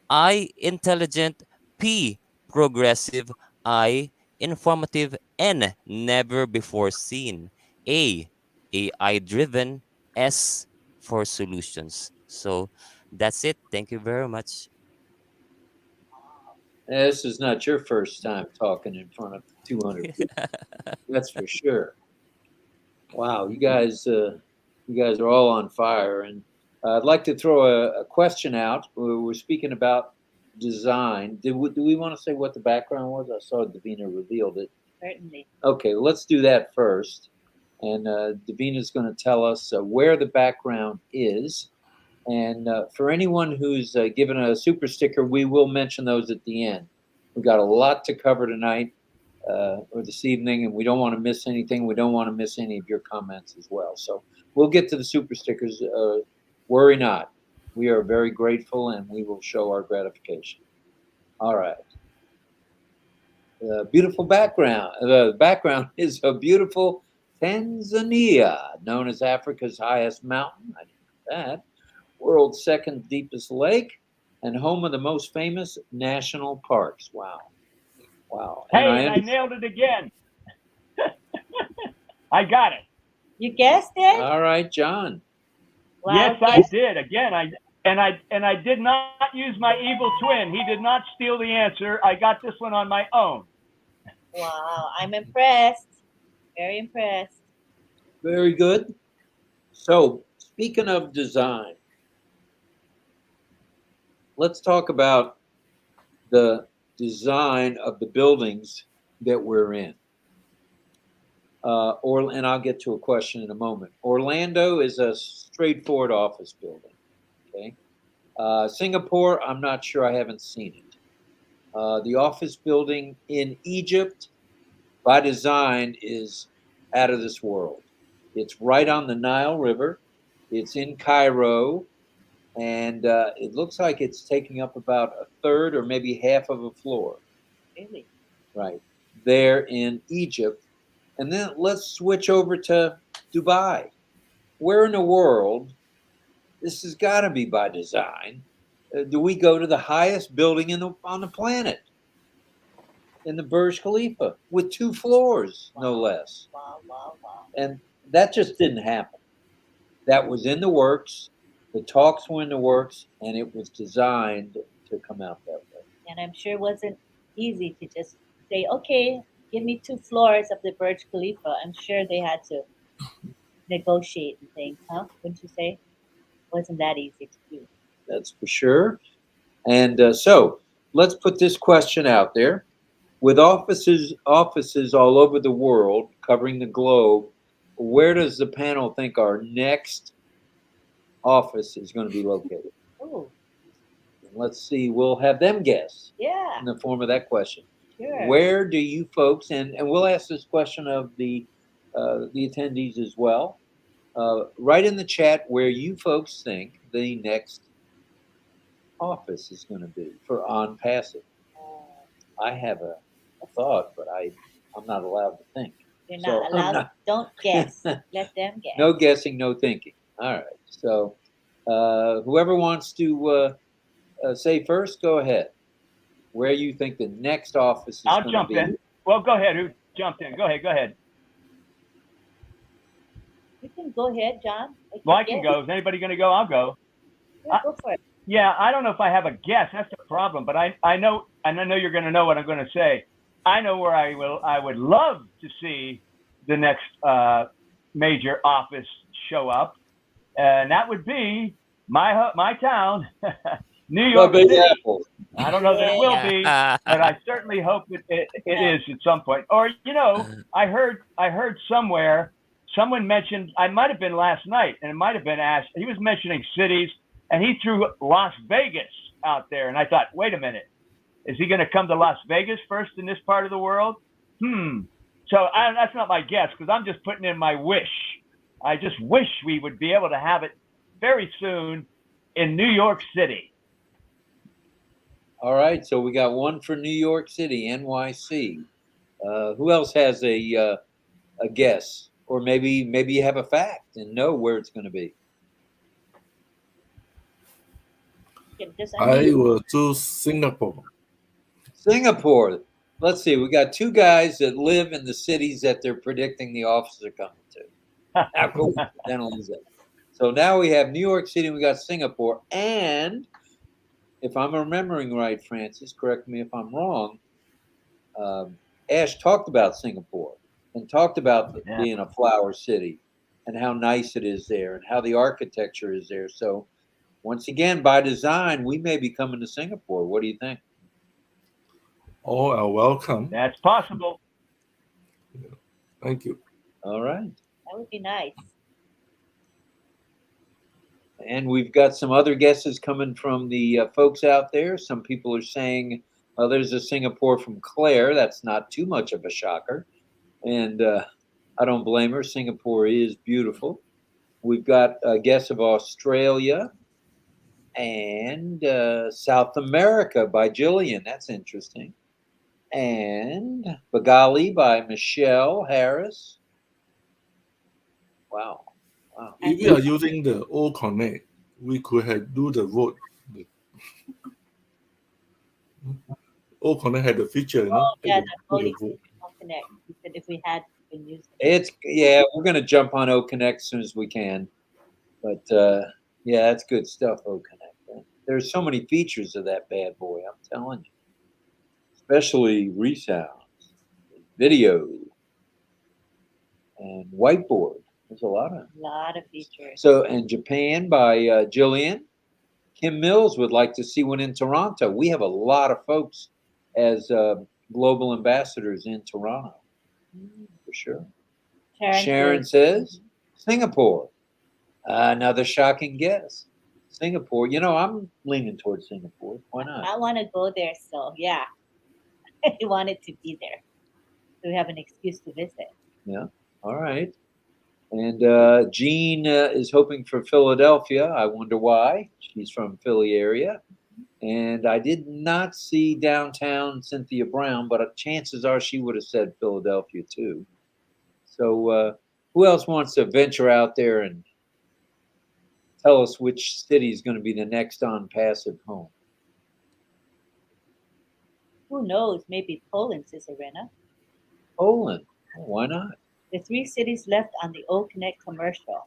I, intelligent, P, progressive, I, informative, N, never before seen, A, AI driven, S, for solutions. So that's it. Thank you very much. This is not your first time talking in front of 200 people. That's for sure. Wow, you guys are all on fire, and I'd like to throw a question out. We're speaking about design. Do we want to say what the background was? I saw Davina revealed it. Certainly. Okay, let's do that first. And Davina's going to tell us where the background is. And for anyone who's given a super sticker, we will mention those at the end. We've got a lot to cover tonight or this evening, and we don't want to miss anything. We don't want to miss any of your comments as well. So we'll get to the super stickers. Worry not. We are very grateful, and we will show our gratification. All right. Beautiful background. The background is a beautiful Tanzania, known as Africa's highest mountain. I didn't know that. World's second deepest lake, and home of the most famous national parks. Wow. Wow. Hey, and I nailed it again. I got it. You guessed it? All right, John. Wow, Yes, I guess- did. Again, I did not use my evil twin. He did not steal the answer. I got this one on my own. Wow, I'm impressed. Very impressed. Very good. So, speaking of design, let's talk about the design of the buildings that we're in. And I'll get to a question in a moment. Orlando is a straightforward office building. Okay. Singapore, I'm not sure. I haven't seen it. The office building in Egypt, by design, is out of this world. It's right on the Nile River. It's in Cairo, and it looks like it's taking up about a third or maybe half of a floor. Really? Right there in Egypt. And then let's switch over to Dubai. Where in the world, this has got to be by design, do we go to the highest building on the planet, in the Burj Khalifa, with 2 floors, no less? Wow, wow, wow. And that just didn't happen. That was in the works. The talks were in the works, and it was designed to come out that way. And I'm sure it wasn't easy to just say, okay, give me 2 floors of the Burj Khalifa. I'm sure they had to negotiate and things, huh? Wouldn't you say? Wasn't that easy to do? That's for sure. And so let's put this question out there. With offices all over the world, covering the globe, where does the panel think our next office is going to be located? Oh, Let's see. We'll have them guess yeah, in the form of that question. sure. Where do you folks, and we'll ask this question of the attendees as well, write in the chat where you folks think the next office is going to be for ONPASSIVE. I have a thought, but I'm not allowed to think. You're So not I'm allowed. not- Don't guess. Let them guess. No guessing, no thinking. All right. So whoever wants to say first, go ahead. Where you think the next office is I'll going to jump be? in. Well, go ahead. Who jumped in? Go ahead. You can go ahead, John. Well, I can go. Is anybody going to go? I'll go. Yeah, go for it. Yeah, I don't know if I have a guess. That's the problem. But I know, and I know you're going to know what I'm going to say. I know where I would love to see the next major office show up, and that would be my town, New York Big City. Apple. I don't know that it will be, but I certainly hope it is at some point. Or I heard somewhere someone mentioned, I might have been last night, and it might have been Ash. He was mentioning cities, and he threw Las Vegas out there, and I thought, wait a minute, is he going to come to Las Vegas first in this part of the world? So that's not my guess, because I'm just putting in my wish. I just wish we would be able to have it very soon in New York City. All right. So we got one for New York City, NYC. Who else has a guess? Or maybe you have a fact and know where it's going to be. You can just I unmute. will choose Singapore. Singapore. Let's see. We got 2 guys that live in the cities that they're predicting the offices are coming to. How coincidental is that? So now we have New York City, and we got Singapore. And if I'm remembering right, Francis, correct me if I'm wrong, Ash talked about Singapore and talked about being a flower city and how nice it is there and how the architecture is there. So once again, by design, we may be coming to Singapore. What do you think? All are welcome. That's possible. Thank you. All right. That would be nice. And we've got some other guesses coming from the folks out there. Some people are saying, there's a Singapore from Claire. That's not too much of a shocker. And I don't blame her. Singapore is beautiful. We've got a guess of Australia. And South America by Jillian. That's interesting. And Bagali by Michelle Harris. Wow. Wow. If we are using the O Connect, we could have do the vote. O Connect had the feature, you know. Oh, yeah, had the to put voting the vote. system will connect. He said if we had been using It's we're gonna jump on O Connect as soon as we can. But yeah, that's good stuff, O Connect. There's so many features of that bad boy, I'm telling you. Especially resounds, video, and whiteboard. There's a lot of a lot of features. So, and Japan by Jillian. Kim Mills would like to see one in Toronto. We have a lot of folks as global ambassadors in Toronto, for sure. Sharon says Singapore. Another shocking guess. Singapore. You know, I'm leaning towards Singapore. Why not? I want to go there, so yeah. I wanted to be there. So we have an excuse to visit. Yeah. All right. And Jean is hoping for Philadelphia. I wonder why. She's from Philly area. And I did not see downtown Cynthia Brown, but chances are she would have said Philadelphia too. So who else wants to venture out there and tell us which city is going to be the next ONPASSIVE home? Who knows? Maybe Poland, Sis Arena. Poland. Oh, why not? The 3 cities left on the O Connect commercial.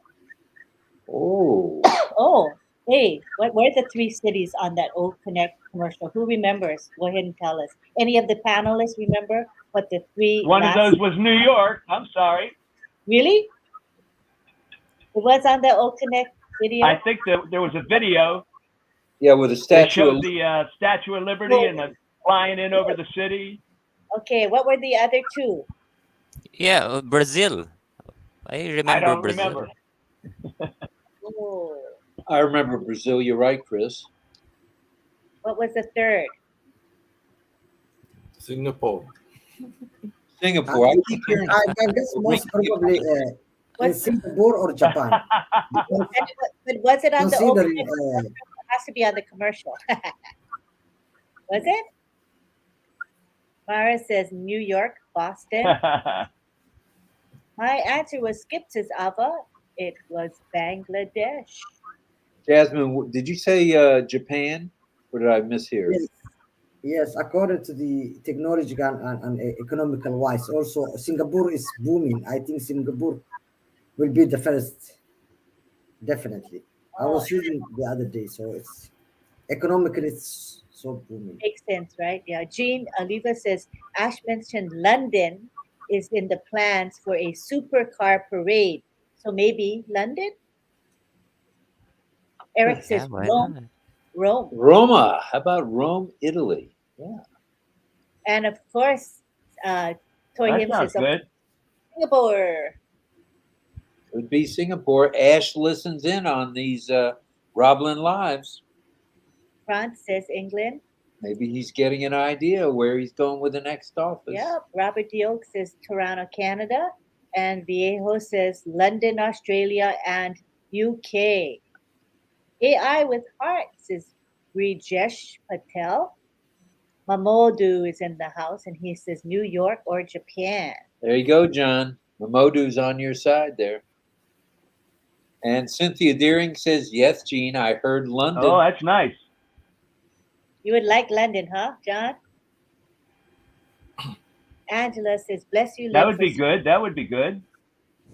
Oh. Oh, hey, what were the 3 cities on that O Connect commercial? Who remembers? Go ahead and tell us. Any of the panelists remember what the 3? One of those was New York. I'm sorry. Really? It was on the O Connect video? I think that there was a video. Yeah, with a They statue. showed the Statue of Liberty and flying in over the city. Okay, what were the other 2? Yeah, Brazil. I remember I don't Brazil. remember. Oh, I remember Brazil. You're right, Chris. what was the 3rd? Singapore. Singapore. I keep hearing. I guess most probably Singapore or Japan. Because But was it on the O considering Connect commercial? It has to be on the commercial. Was it? Mara says New York, Boston. My answer was skip, says Ava. It was Bangladesh. Jasmine, did you say Japan? Or did I mishear? yes, according to the technological and economical wise, also Singapore is booming. I think Singapore will be the first, definitely. I was using the other day, so it's economically it's so booming. Makes sense, right? Yeah. Jean Oliva says Ash mentioned London is in the plans for a supercar parade. So maybe London? Eric says Yeah, why Rome. not? Rome. Roma. How about Rome, Italy? Yeah. And of course, That Toyim sounds says good. Singapore. Would be Singapore. Ash listens in on these RobLynn Lives. France says England. Maybe he's getting an idea where he's going with the next office. Yep. Robert Dioke says Toronto, Canada. And Viejo says London, Australia, and UK. AI with heart says Brijesh Patel. Mamodu is in the house and he says New York or Japan. There you go, John. Mamodu's on your side there. And Cynthia Deering says, yes, Gene, I heard London. Oh, that's nice. You would like London, huh, John? Angela says, bless you. That would be good. That would be good.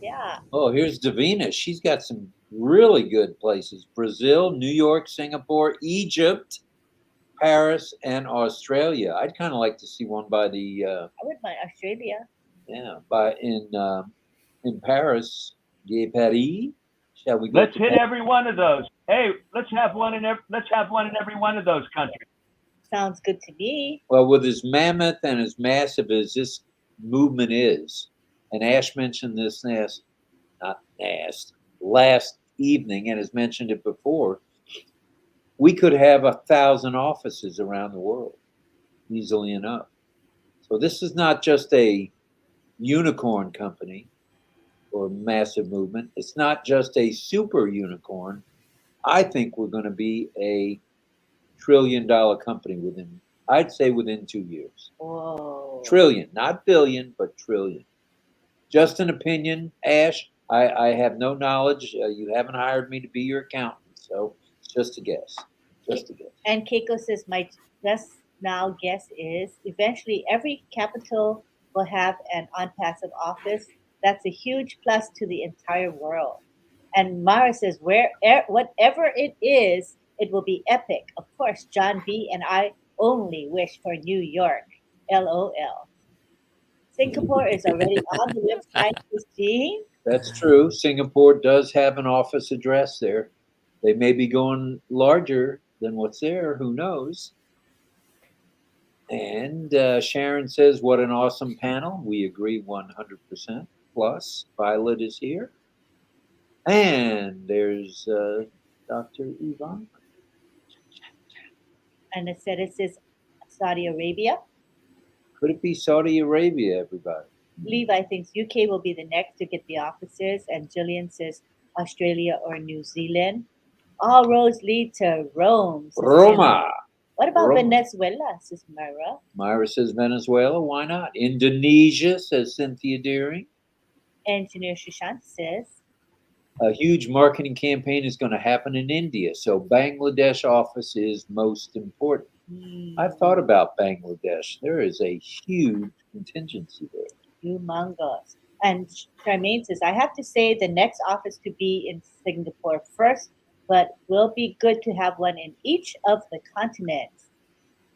Yeah. Oh, here's Davina. She's got some really good places. Brazil, New York, Singapore, Egypt, Paris, and Australia. I'd kind of like to see one by the I would mind Australia. in Paris, Paris. Shall we go? Let's hit every one of those. Hey, let's have one in every one of those countries. Sounds good to me. Well, with as mammoth and as massive as this movement is, and Ash mentioned this last evening, and has mentioned it before, we could have 1,000 offices around the world easily enough. So this is not just a unicorn company or massive movement. It's not just a super unicorn. I think we're going to be a trillion-dollar company I'd say within 2 years. Whoa. Trillion, not billion, but trillion. Just an opinion, Ash. I have no knowledge. You haven't hired me to be your accountant, so it's just a guess. Just a guess. And Keiko says, my just now guess is eventually every capital will have an ONPASSIVE office. That's a huge plus to the entire world. And Mara says, whatever it is, it will be epic. Of course, John B. and I only wish for New York. LOL. Singapore is already on the website, Christine. That's true. Singapore does have an office address there. They may be going larger than what's there. Who knows? And Sharon says, what an awesome panel. We agree 100%. Plus, Violet is here. And there's Dr. Yvonne. And it says Saudi Arabia. Could it be Saudi Arabia, everybody? Levi thinks UK will be the next to get the offices, and Jillian says Australia or New Zealand. All roads lead to Rome. Says Roma. Emma. What about Roma. Venezuela, says Myra? Myra says Venezuela. Why not? Indonesia, says Cynthia Deering. Engineer Shushan says A huge marketing campaign is going to happen in India, so Bangladesh office is most important. I've thought about Bangladesh. There is a huge contingency there. humongous. And Charmaine says, I have to say the next office to be in Singapore first, but will be good to have one in each of the continents.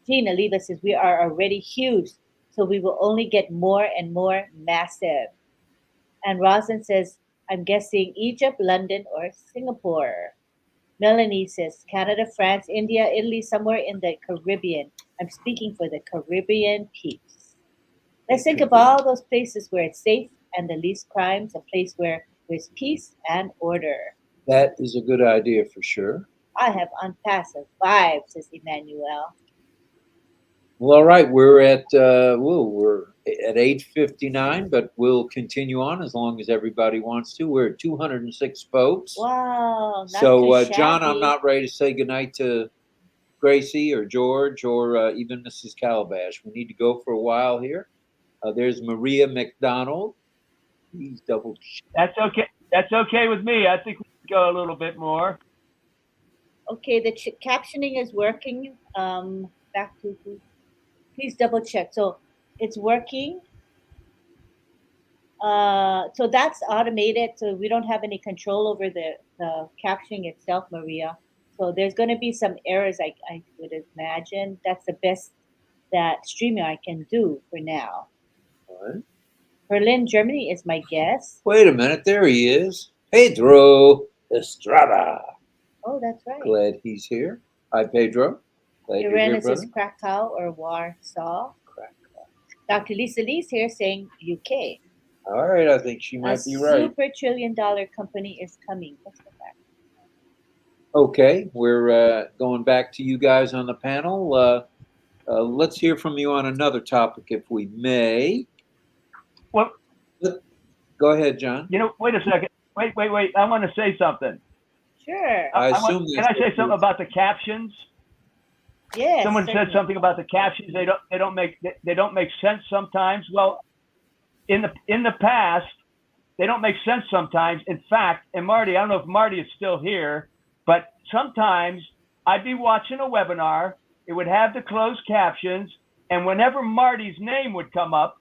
Gina Leva says, we are already huge, so we will only get more and more massive. And Rosalind says, I'm guessing Egypt, London, or Singapore. Melanie says, Canada, France, India, Italy, somewhere in the Caribbean. I'm speaking for the Caribbean peeps. Let's think of all those places where it's safe and the least crimes, a place where there's peace and order. That is a good idea for sure. I have unpassive vibes, says Emmanuel. Well, all right, we're at 8:59, but we'll continue on as long as everybody wants to. We're at 206 folks. Wow. Not So, too John, I'm shabby. not ready to say goodnight to Gracie or George or even Mrs. Calabash. We need to go for a while here. There's Maria McDonald. Please double check. That's okay. That's okay with me. I think we can go a little bit more. Okay, the captioning is working. Back to please double check. So it's working. So that's automated. So we don't have any control over the captioning itself, Maria. So there's going to be some errors, I would imagine. That's the best that StreamYard can do for now. All right. Berlin, Germany is my guess. Wait a minute. There he is. Pedro Estrada. Oh, that's right. Glad he's here. Hi, Pedro. Glad you're here, Irena's is brother. Krakow or Warsaw. Krakow. Dr. Lisa Lee's here saying UK. All right, I think she might be right. Super $1 trillion company is coming. Let's go back. Okay, we're going back to you guys on the panel. Let's hear from you on another topic, if we may. Well, Go ahead, John. you know, wait a second. Wait. I want to say something. Sure. I want- assume can I say something about the captions? Yes. Someone said certainly. something about the captions. They don't make sense sometimes. Well, in the past, they don't make sense sometimes. In fact, and Marty, I don't know if Marty is still here, but sometimes I'd be watching a webinar. It would have the closed captions, and whenever Marty's name would come up,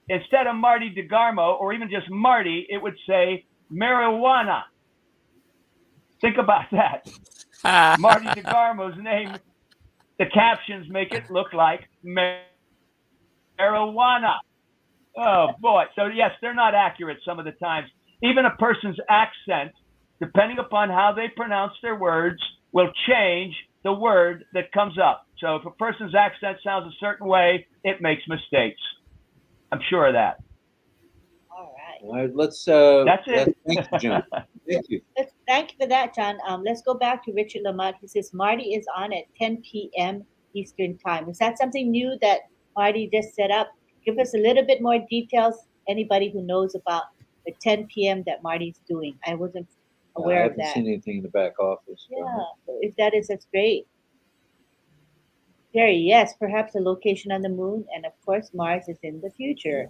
instead of Marty DeGarmo or even just Marty, it would say marijuana. Think about that. Marty DeGarmo's name. The captions make it look like marijuana. Oh boy. So yes, they're not accurate some of the times. Even a person's accent, depending upon how they pronounce their words, will change the word that comes up. So if a person's accent sounds a certain way, it makes mistakes. I'm sure of that. All right. All right, let's. That's it. Thank you, John. Thank you. Thank you for that, John. Let's go back to Richard Lamont. He says Marty is on at 10 p.m. Eastern time. Is that something new that Marty just set up? Give us a little bit more details. Anybody who knows about the 10 p.m. that Marty's doing. I wasn't I aware of haven't that. seen anything in the back office. Yeah, so if that is, that's great. Jerry, yes, perhaps a location on the moon, and of course Mars is in the future.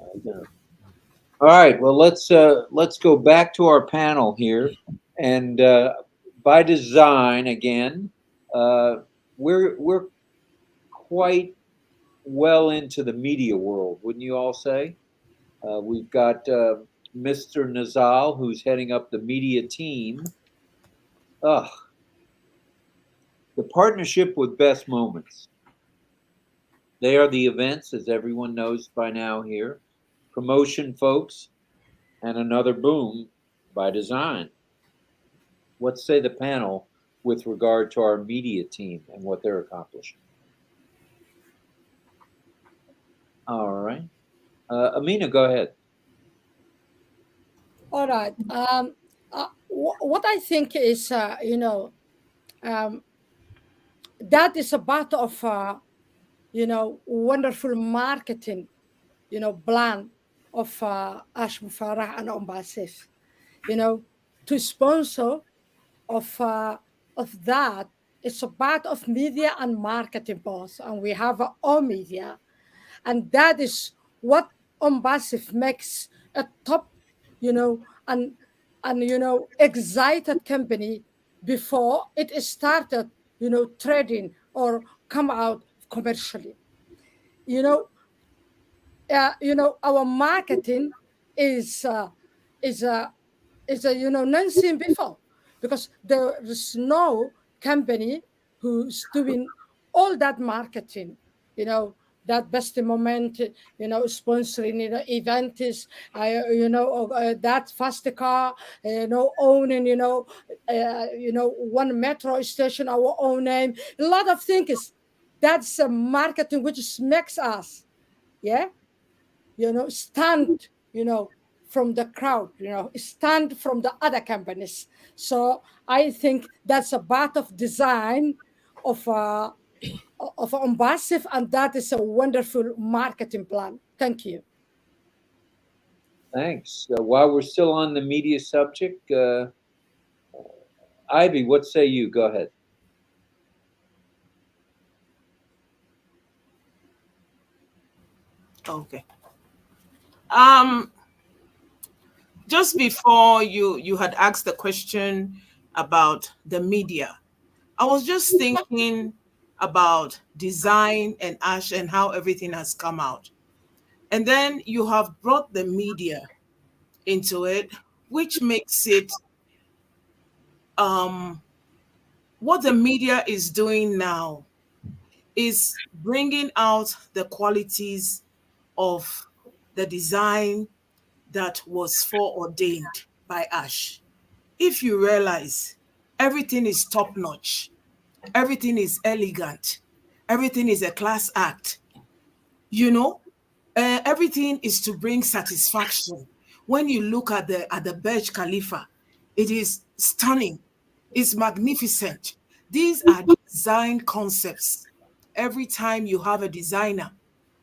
All right. Well, let's go back to our panel here, and by design again, we're quite well into the media world, wouldn't you all say? We've got Mr. Nazal, who's heading up the media team. Ugh. The partnership with Best Moments. They are the events, as everyone knows by now here. Promotion folks, and another boom by design. What say the panel with regard to our media team and what they're accomplishing? All right. Amina, go ahead. All right. What I think is, that is a part of, wonderful marketing, plan of Ash Mufarah and ONPASSIVE, to sponsor of that. It's a part of media and marketing both, and we have our own media, and that is what ONPASSIVE makes a top, and excited company before it started, trading or come out commercially. You know, our marketing is is a is a non-seen before, because there is no company who's doing all that marketing, that best moment, sponsoring, event is, that fast car, owning, one metro station, our own name, a lot of things. That's a marketing which makes us, yeah, stand, from the crowd, stand from the other companies. So I think that's a part of design of ONPASSIVE, and that is a wonderful marketing plan. Thank you. Thanks. While we're still on the media subject, Ivy, what say you? Go ahead. Okay. Just before you had asked the question about the media, I was just thinking about design and Ash and how everything has come out. And then you have brought the media into it, which makes it what the media is doing now is bringing out the qualities of the design that was foreordained by Ash. If you realize everything is top notch, everything is elegant, everything is a class act, everything is to bring satisfaction. When you look at the Burj Khalifa, it is stunning, it's magnificent. These are design concepts. Every time you have a designer,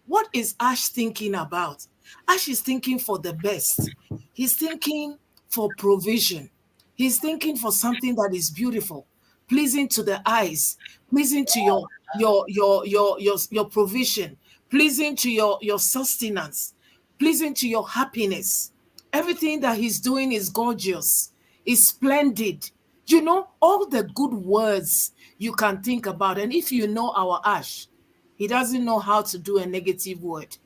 what is Ash thinking about? Ash is thinking for the best. He's thinking for provision. He's thinking for something that is beautiful, pleasing to the eyes, pleasing to your provision, pleasing to your sustenance, pleasing to your happiness. Everything that he's doing is gorgeous, is splendid. All the good words you can think about. And if you know our Ash, he doesn't know how to do a negative word.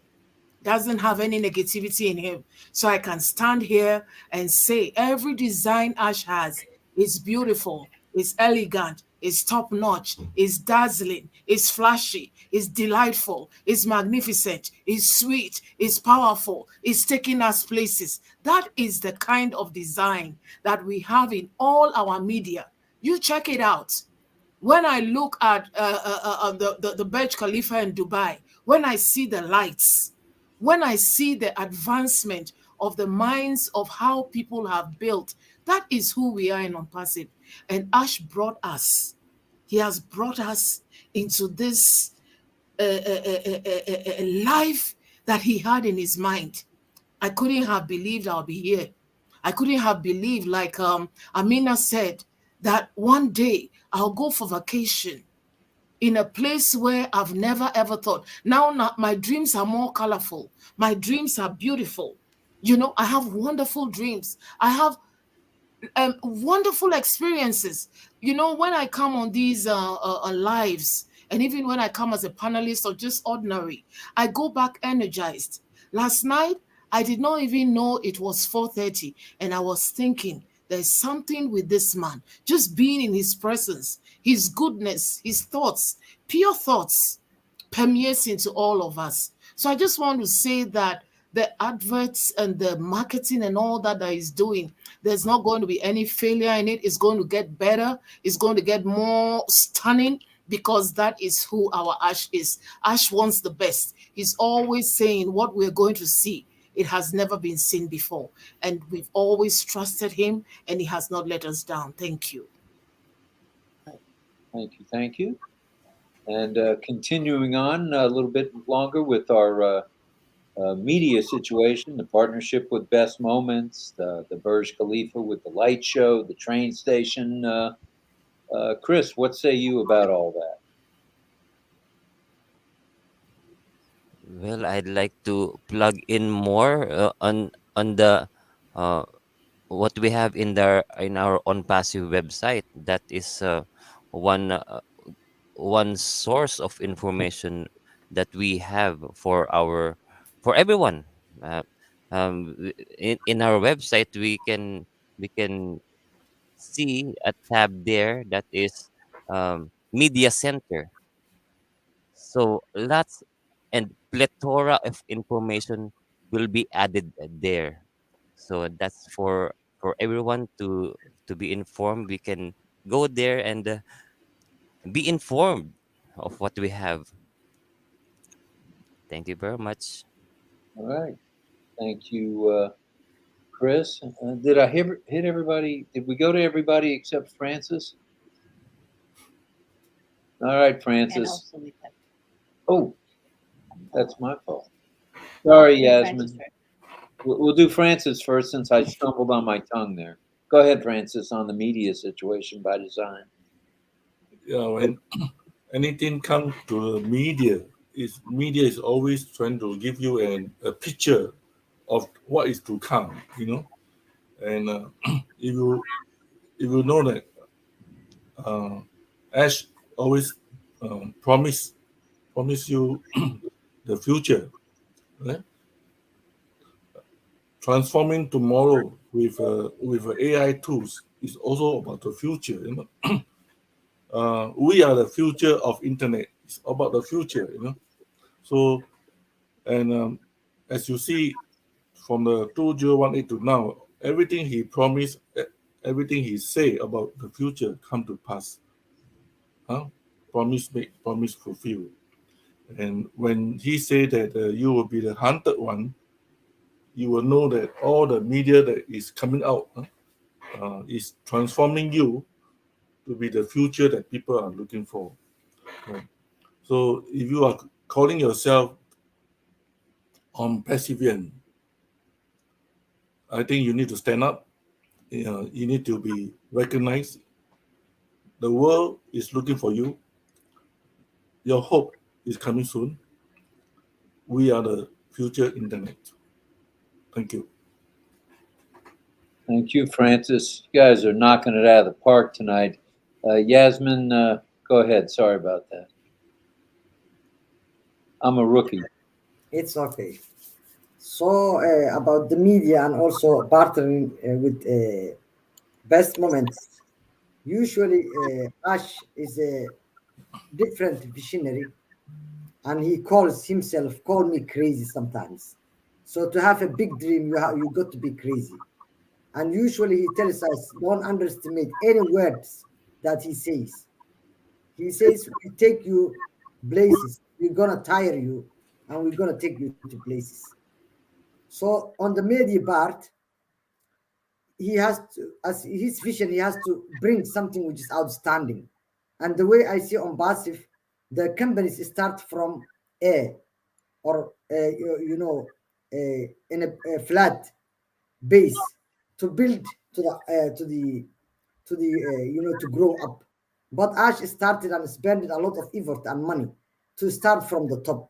Doesn't have any negativity in him. So I can stand here and say every design Ash has is beautiful, is elegant, is top notch, is dazzling, is flashy, is delightful, is magnificent, is sweet, is powerful, is taking us places. That is the kind of design that we have in all our media. You check it out. When I look at the Burj Khalifa in Dubai, when I see the lights, when I see the advancement of the minds of how people have built, that is who we are in ONPASSIVE. And Ash brought us. He has brought us into this life that he had in his mind. I couldn't have believed I'll be here. I couldn't have believed, like Amina said, that one day I'll go for vacation in a place where I've never ever thought. Now my dreams are more colorful. My dreams are beautiful. You know, I have wonderful dreams. I have wonderful experiences. You know, when I come on these lives, and even when I come as a panelist or just ordinary, I go back energized. Last night, I did not even know it was 4:30, and I was thinking, there's something with this man, just being in his presence, his goodness, his thoughts, pure thoughts permeates into all of us. So I just want to say that the adverts and the marketing and all that is doing, there's not going to be any failure in it. It's going to get better. It's going to get more stunning, because that is who our Ash is. Ash wants the best. He's always saying what we're going to see, it has never been seen before. And we've always trusted him, and he has not let us down. Thank you. Thank you. Thank you. And continuing on a little bit longer with our media situation, the partnership with Best Moments, the Burj Khalifa with the light show, the train station. Chris, what say you about all that? Well, I'd like to plug in more on the uh, what we have in our ONPASSIVE website. That is one one source of information that we have for everyone. In our website, we can see a tab there that is media center. So lots and plethora of information will be added there. So that's for everyone to be informed. We can go there and be informed of what we have. Thank you very much. All right. Thank you, Chris. Did I hit everybody? Did we go to everybody except Francis? All right, And Francis. also we have Oh, that's my fault. Sorry, Francis Yasmin. first. We'll do Francis first since I stumbled on my tongue there. Go ahead, Francis, on the media situation by design. Yeah, when anything comes to the media is always trying to give you a picture of what is to come, And if you know that Ash always promise you the future, right? Transforming tomorrow with AI tools is also about the future. We are the future of internet. It's about the future. So, and as you see from the 2018 to now, everything he promised, everything he say about the future come to pass. Huh? Promise make, promise fulfill. And when he said that you will be the hunted one, you will know that all the media that is coming out is transforming you to be the future that people are looking for. Right? So if you are calling yourself on perseverance, I think you need to stand up. You need to be recognized. The world is looking for you. Your hope is coming soon. We are the future internet. Thank you. Thank you, Francis. You guys are knocking it out of the park tonight. Yasmin, go ahead. Sorry about that. I'm a rookie. It's okay. So about the media and also partnering with Best Moments. Usually, Ash is a different visionary, and he calls himself "call me crazy" sometimes. So to have a big dream, you got to be crazy. And usually, he tells us don't underestimate any words that he says. He says we take you places. We're gonna tire you, and we're gonna take you to places. So on the media part, he has to, as his vision, he has to bring something which is outstanding. And the way I see on passive, the companies start from A, or in a flat base to build to the to grow up. But Ash started and spent a lot of effort and money to start from the top.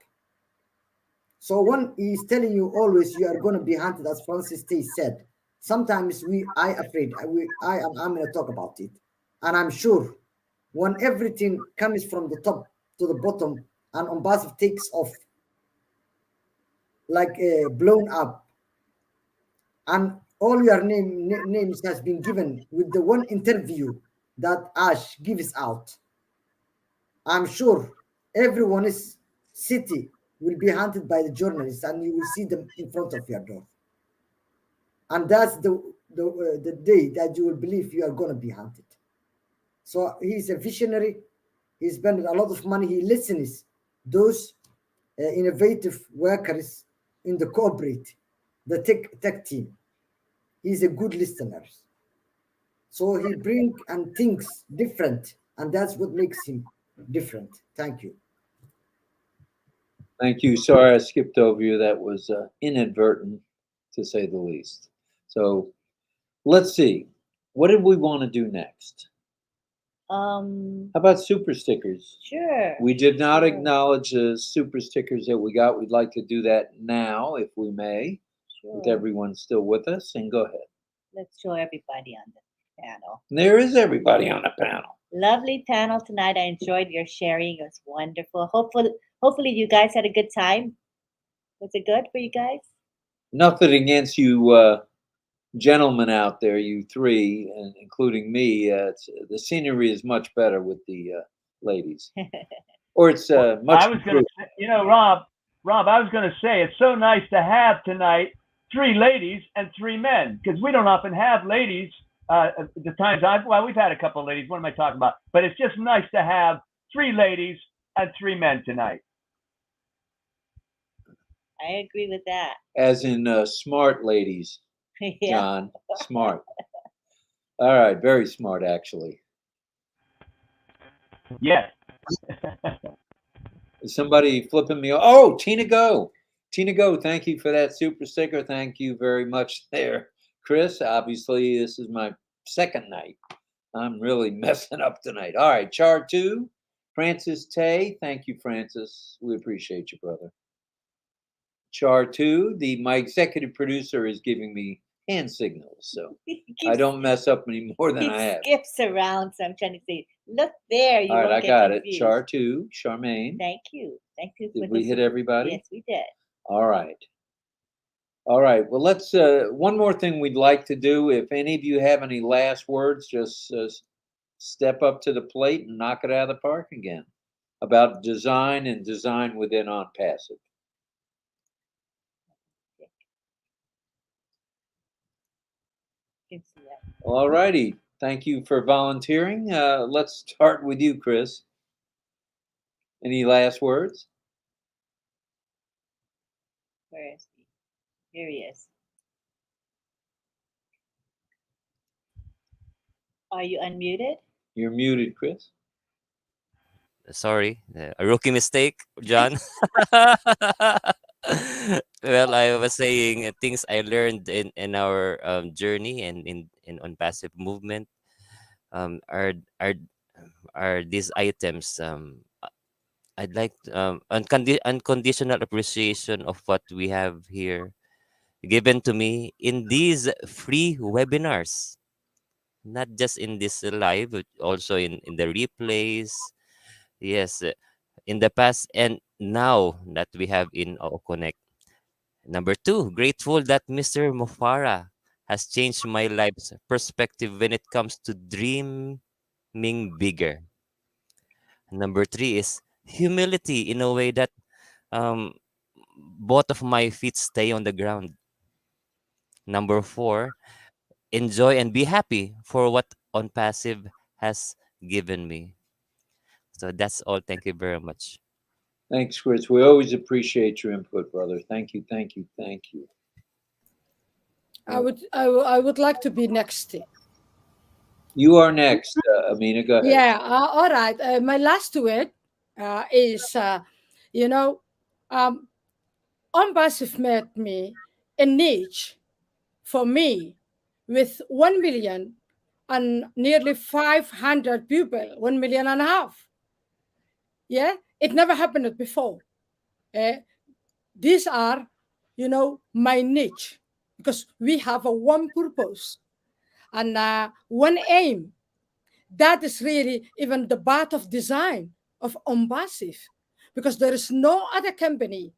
So when he's telling you always you are going to be hunted, as Francis T said, sometimes I am Amina talk about it, and I'm sure when everything comes from the top to the bottom and ONPASSIVE takes off like blown up, and all your names has been given with the one interview that Ash gives out, I'm sure everyone's city will be hunted by the journalists, and you will see them in front of your door. And that's the day that you will believe you are going to be hunted. So he's a visionary. He spent a lot of money. He listens those innovative workers in the corporate, the tech team. He's a good listener. So he bring and thinks different, and that's what makes him different. Thank you. Thank you. Sorry I skipped over you. That was inadvertent, to say the least. So let's see. What did we want to do next? How about super stickers? Sure. We did not Sure. acknowledge the super stickers that we got. We'd like to do that now, if we may, with Sure. everyone still with us. And go ahead. Let's show everybody on the panel. And there is everybody on the panel. Lovely panel tonight. I enjoyed your sharing. It was wonderful. Hopefully you guys had a good time. Was it good for you guys? Nothing against you gentlemen out there, you three, and including me. The scenery is much better with the ladies. Or it's much I was going to say, Rob, I was going to say it's so nice to have tonight 3 ladies and 3 men, because we don't often have ladies. The times we've had a couple of ladies. What am I talking about? But it's just nice to have 3 ladies and 3 men tonight. I agree with that. As in smart ladies, Yeah. John. Smart. All right, very smart, actually. Yes. Is somebody flipping me? Oh, Tina Go. Tina Go, thank you for that super sticker. Thank you very much there, Chris. Obviously, this is my second night. I'm really messing up tonight. All right, Char 2, Francis Tay. Thank you, Francis. We appreciate you, brother. Char 2, my executive producer is giving me hand signals, so I don't mess up any more than He I have. skips around, so I'm trying to say, look there. You All right, won't I get got confused. it. Char 2, Charmaine. Thank you. Thank you. Did for we this. hit everybody? Yes, we did. All right. All right. Well, let's. One more thing we'd like to do. If any of you have any last words, just step up to the plate and knock it out of the park again about design and design within ONPASSIVE. You can see that. All righty. Thank you for volunteering. Let's start with you, Chris. Any last words? Where is he? Here he is. Are you unmuted? You're muted, Chris. Sorry, a rookie mistake, John. Well, I was saying things I learned in our journey and in ONPASSIVE movement are these items. I'd like unconditional appreciation of what we have here given to me in these free webinars, not just in this live, but also in the replays. Yes, in the past and now that we have in Connect. Number 2, grateful that Mr. Mufara has changed my life's perspective when it comes to dreaming bigger. Number 3 is humility in a way that um, both of my feet stay on the ground. Number 4, enjoy and be happy for what ONPASSIVE has given me. So that's all. Thank you very much. Thanks, Chris. We always appreciate your input, brother. Thank you, thank you, thank you. I would like to be next. You are next, Amina. Go ahead. Yeah. All right. My last word is, you know, ONPASSIVE met me a niche for me with 1 million and nearly 500 people, 1.5 million. Yeah, it never happened before. These are, my niche, because we have a one purpose and one aim. That is really even the path of design of ONPASSIVE, because there is no other company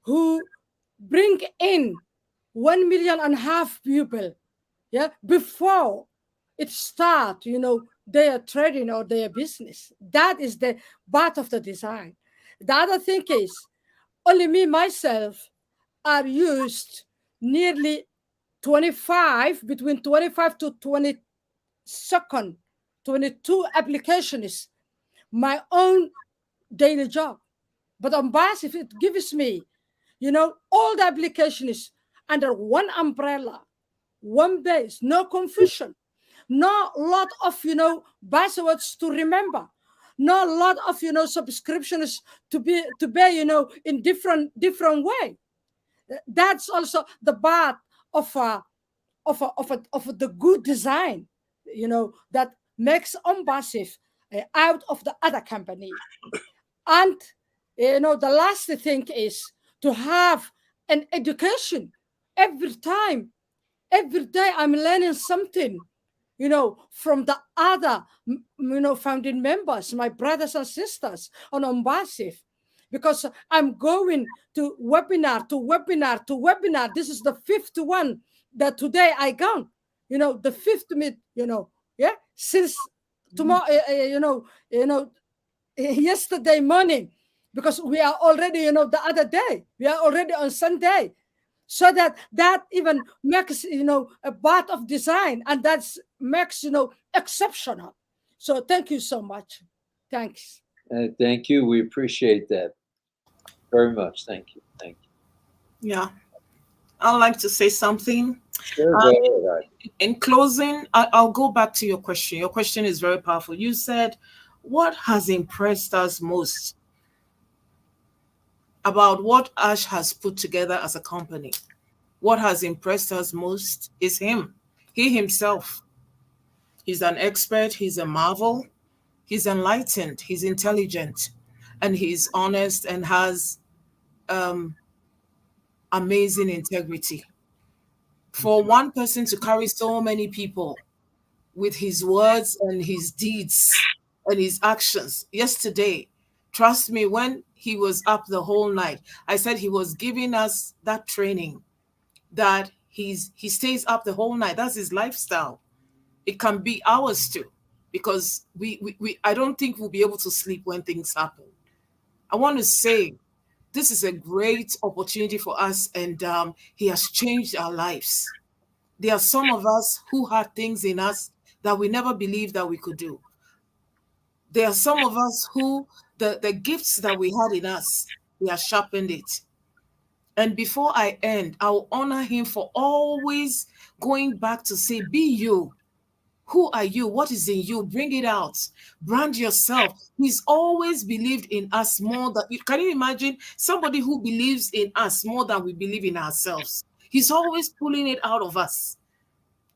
who bring in 1.5 million people, yeah, before it start, their trading or their business. That is the part of the design. The other thing is, only me myself are used nearly 25, between 25 to 22nd, 22 applications, my own daily job. But on Basif, it gives me, all the applications under one umbrella, one base, no confusion, no lot of, passwords to remember, no lot of, subscriptions to pay, in different way. That's also the part of the good design, that makes ONPASSIVE out of the other company. And the last thing is to have an education every time. Every day I'm learning something, from the other, founding members, my brothers and sisters on ONPASSIVE, because I'm going to webinar to webinar to webinar. This is the fifth one that today I gone, the fifth meet, yeah, since tomorrow, yesterday morning, because we are already, the other day, we are already on Sunday. So that even makes, a part of design, and that's makes, exceptional. So thank you so much. Thanks. Thank you. We appreciate that very much. Thank you. Thank you. Yeah. I'd like to say something. Sure, go ahead. In closing, I'll go back to your question. Your question is very powerful. You said, what has impressed us most about what Ash has put together as a company? What has impressed us most is him. He himself. He's an expert. He's a marvel. He's enlightened. He's intelligent. And he's honest and has amazing integrity. For one person to carry so many people with his words and his deeds and his actions. Yesterday, trust me, when he was up the whole night, I said he was giving us that training, that he stays up the whole night. That's his lifestyle. It can be ours too, because we I don't think we'll be able to sleep when things happen. I want to say this is a great opportunity for us, and he has changed our lives. There are some of us who had things in us that we never believed that we could do. There are some of us who the gifts that we had in us, he has sharpened it. And before I end, I'll honor him for always going back to say, be you. Who are you? What is in you? Bring it out. Brand yourself. He's always believed in us more than, can you imagine somebody who believes in us more than we believe in ourselves? He's always pulling it out of us.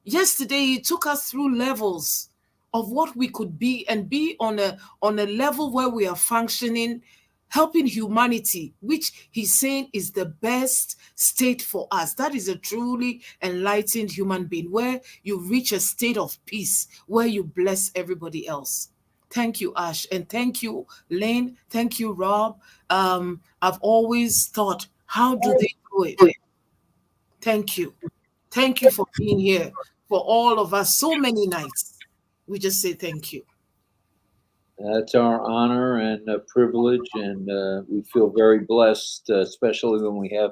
Yesterday, he took us through levels of what we could be, and be on a level where we are functioning, helping humanity, which he's saying is the best state for us. That is a truly enlightened human being, where you reach a state of peace, where you bless everybody else. Thank you, Ash. And thank you, Lane. Thank you, Rob. I've always thought, how do they do it? Thank you. Thank you for being here for all of us so many nights. We just say thank you. That's our honor and privilege, and we feel very blessed, especially when we have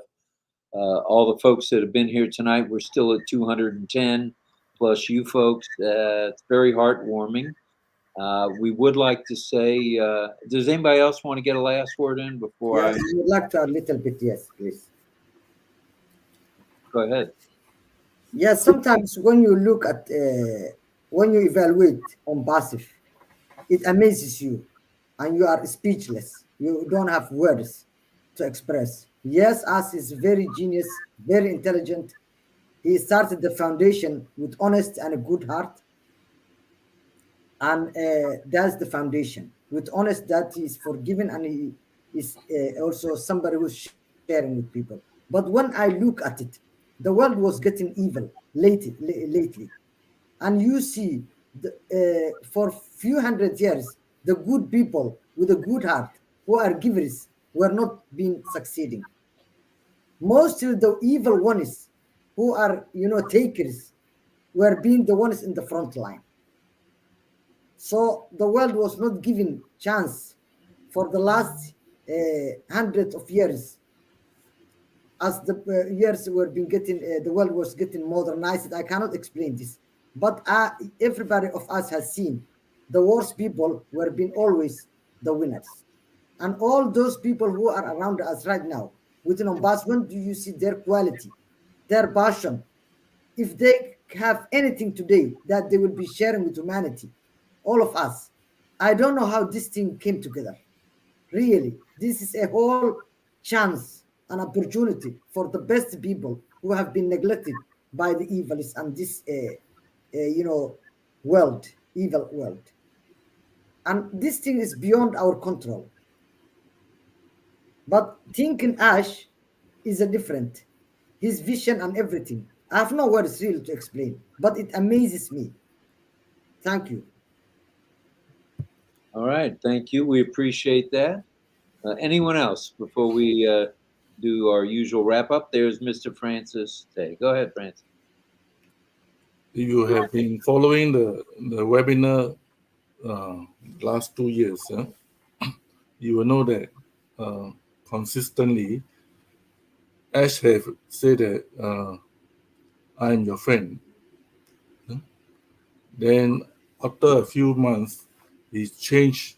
all the folks that have been here tonight. We're still at 210, plus you folks. It's very heartwarming. We would like to say, does anybody else want to get a last word in before Yes, I would like to a little bit, yes, please. Go ahead. Yes, sometimes when you look at, when you evaluate ONPASSIVE, it amazes you and you are speechless. You don't have words to express. Yes, us is very genius, very intelligent, He started the foundation with honest and a good heart, and that's the foundation. With honest, that he is forgiven, and he is also somebody who's sharing with people. But when I look at it, the world was getting evil lately, and you see for few hundred years the good people with a good heart who are givers were not being succeeding. Mostly the evil ones who are takers were being the ones in the front line. So the world was not given chance for the last hundreds of years. As the years were being getting, the world was getting modernized. I cannot explain this, but everybody of us has seen the worst people were being always the winners, and all those people who are around us right now with an ombudsman. Do you see their quality, their passion? If they have anything today that they will be sharing with humanity, all of us. I don't know how this thing came together. Really, this is a whole chance, an opportunity for the best people who have been neglected by the evils and this, world, evil world. And this thing is beyond our control. But thinking Ash is a different. His vision and everything. I have no words really to explain, but it amazes me. Thank you. All right, thank you. We appreciate that. Anyone else before we do our usual wrap up? There's Mr. Francis Tay. Go ahead, Francis. You have been following the webinar last 2 years. You will know that consistently, Ash have said that I am your friend. Then after a few months, he changed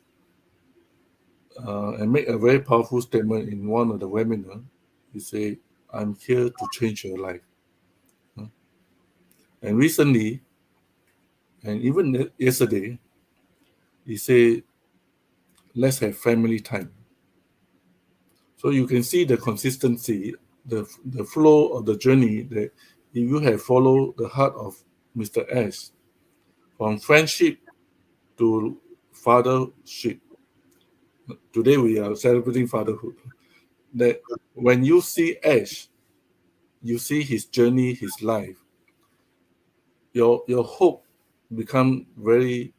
and made a very powerful statement in one of the webinars. He said, I'm here to change your life. And recently, and even yesterday, he said, let's have family time. So you can see the consistency, the flow of the journey that if you have followed the heart of Mr. Ash, from friendship to fathership. Today we are celebrating fatherhood. That when you see Ash, you see his journey, his life. Your hope become very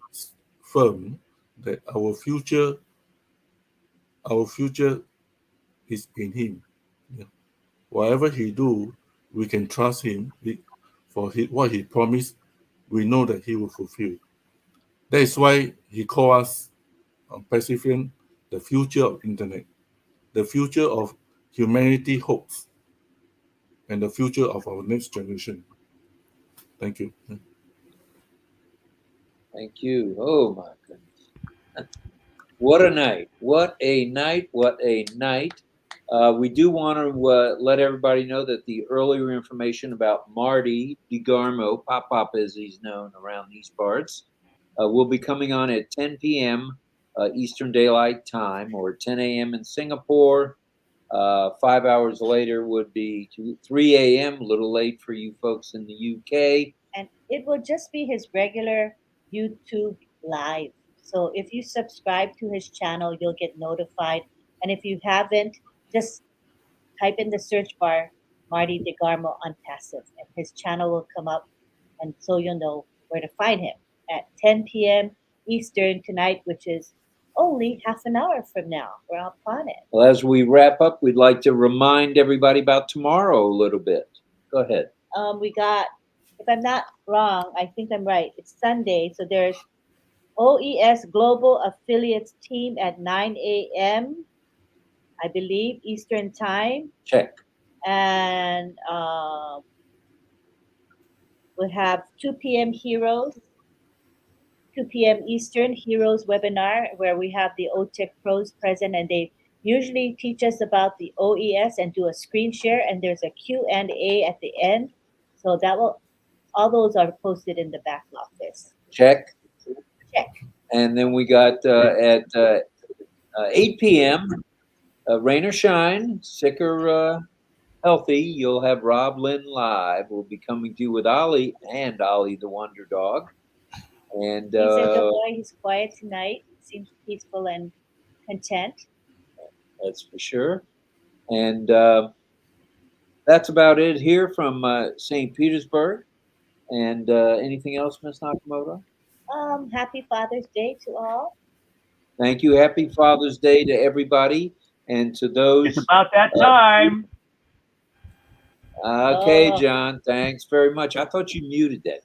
firm that our future is in him. Yeah. Whatever he do, we can trust him for what he promised. We know that he will fulfill. That is why he called us Pacifian, the future of internet, the future of humanity hopes, and the future of our next generation. Thank you. Thank you. Oh my goodness. What a night. What a night. What a night. We do want to let everybody know that the earlier information about Marty DeGarmo, Pop Pop as he's known around these parts, will be coming on at 10 p.m. Eastern Daylight Time, or 10 a.m. in Singapore. 5 hours later would be 3 a.m., a little late for you folks in the UK. And it will just be his regular YouTube live. So if you subscribe to his channel, you'll get notified. And if you haven't, just type in the search bar Marty DeGarmo Unpassive, and his channel will come up, and so you'll know where to find him at 10 p.m. Eastern tonight, which is only half an hour from now. We're up on it. Well, as we wrap up, we'd like to remind everybody about tomorrow a little bit. Go ahead. We got, if I'm not wrong, I think I'm right. It's Sunday, so there's OES Global Affiliates Team at 9 a.m. I believe Eastern Time, Check. and we'll have 2 p.m. Heroes, 2 p.m. Eastern Heroes webinar, where we have the OTech pros present, and they usually teach us about the OES and do a screen share, and there's a Q&A at the end. So that will, all those are posted in the back office. Check. Check. And then we got at 8 p.m., rain or shine, sick or healthy, you'll have RobLynn Live. We'll be coming to you with Ollie and Ollie the Wonder Dog. And He's a good boy. He's quiet tonight. Seems peaceful and content. that's for sure. And that's about it here from St. Petersburg. And anything else, Miss Nakamoto? Happy Father's Day to all. Thank you. Happy Father's Day to everybody and to those. It's about that time. Okay, Oh. John. Thanks very much. I thought you muted that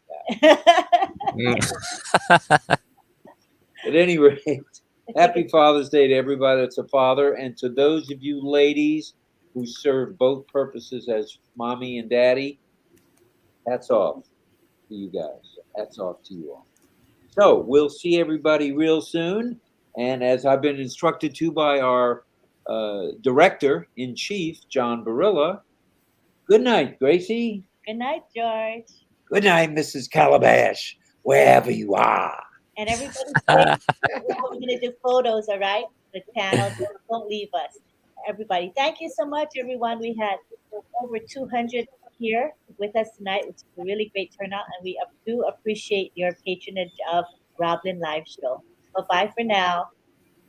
guy. At any rate, happy Father's Day to everybody that's a father, and to those of you ladies who serve both purposes as mommy and daddy. Hats off to you guys. Hats off to you all. So we'll see everybody real soon. And as I've been instructed to by our director-in-chief, John Barilla, good night, Gracie. Good night, George. Good night, Mrs. Calabash, wherever you are. And everybody, we're going to do photos, all right? The panel, don't leave us. Everybody, thank you so much, everyone. We had over 200 here with us tonight, which is a really great turnout, and we do appreciate your patronage of RobLynn Live Show. Bye-bye for now.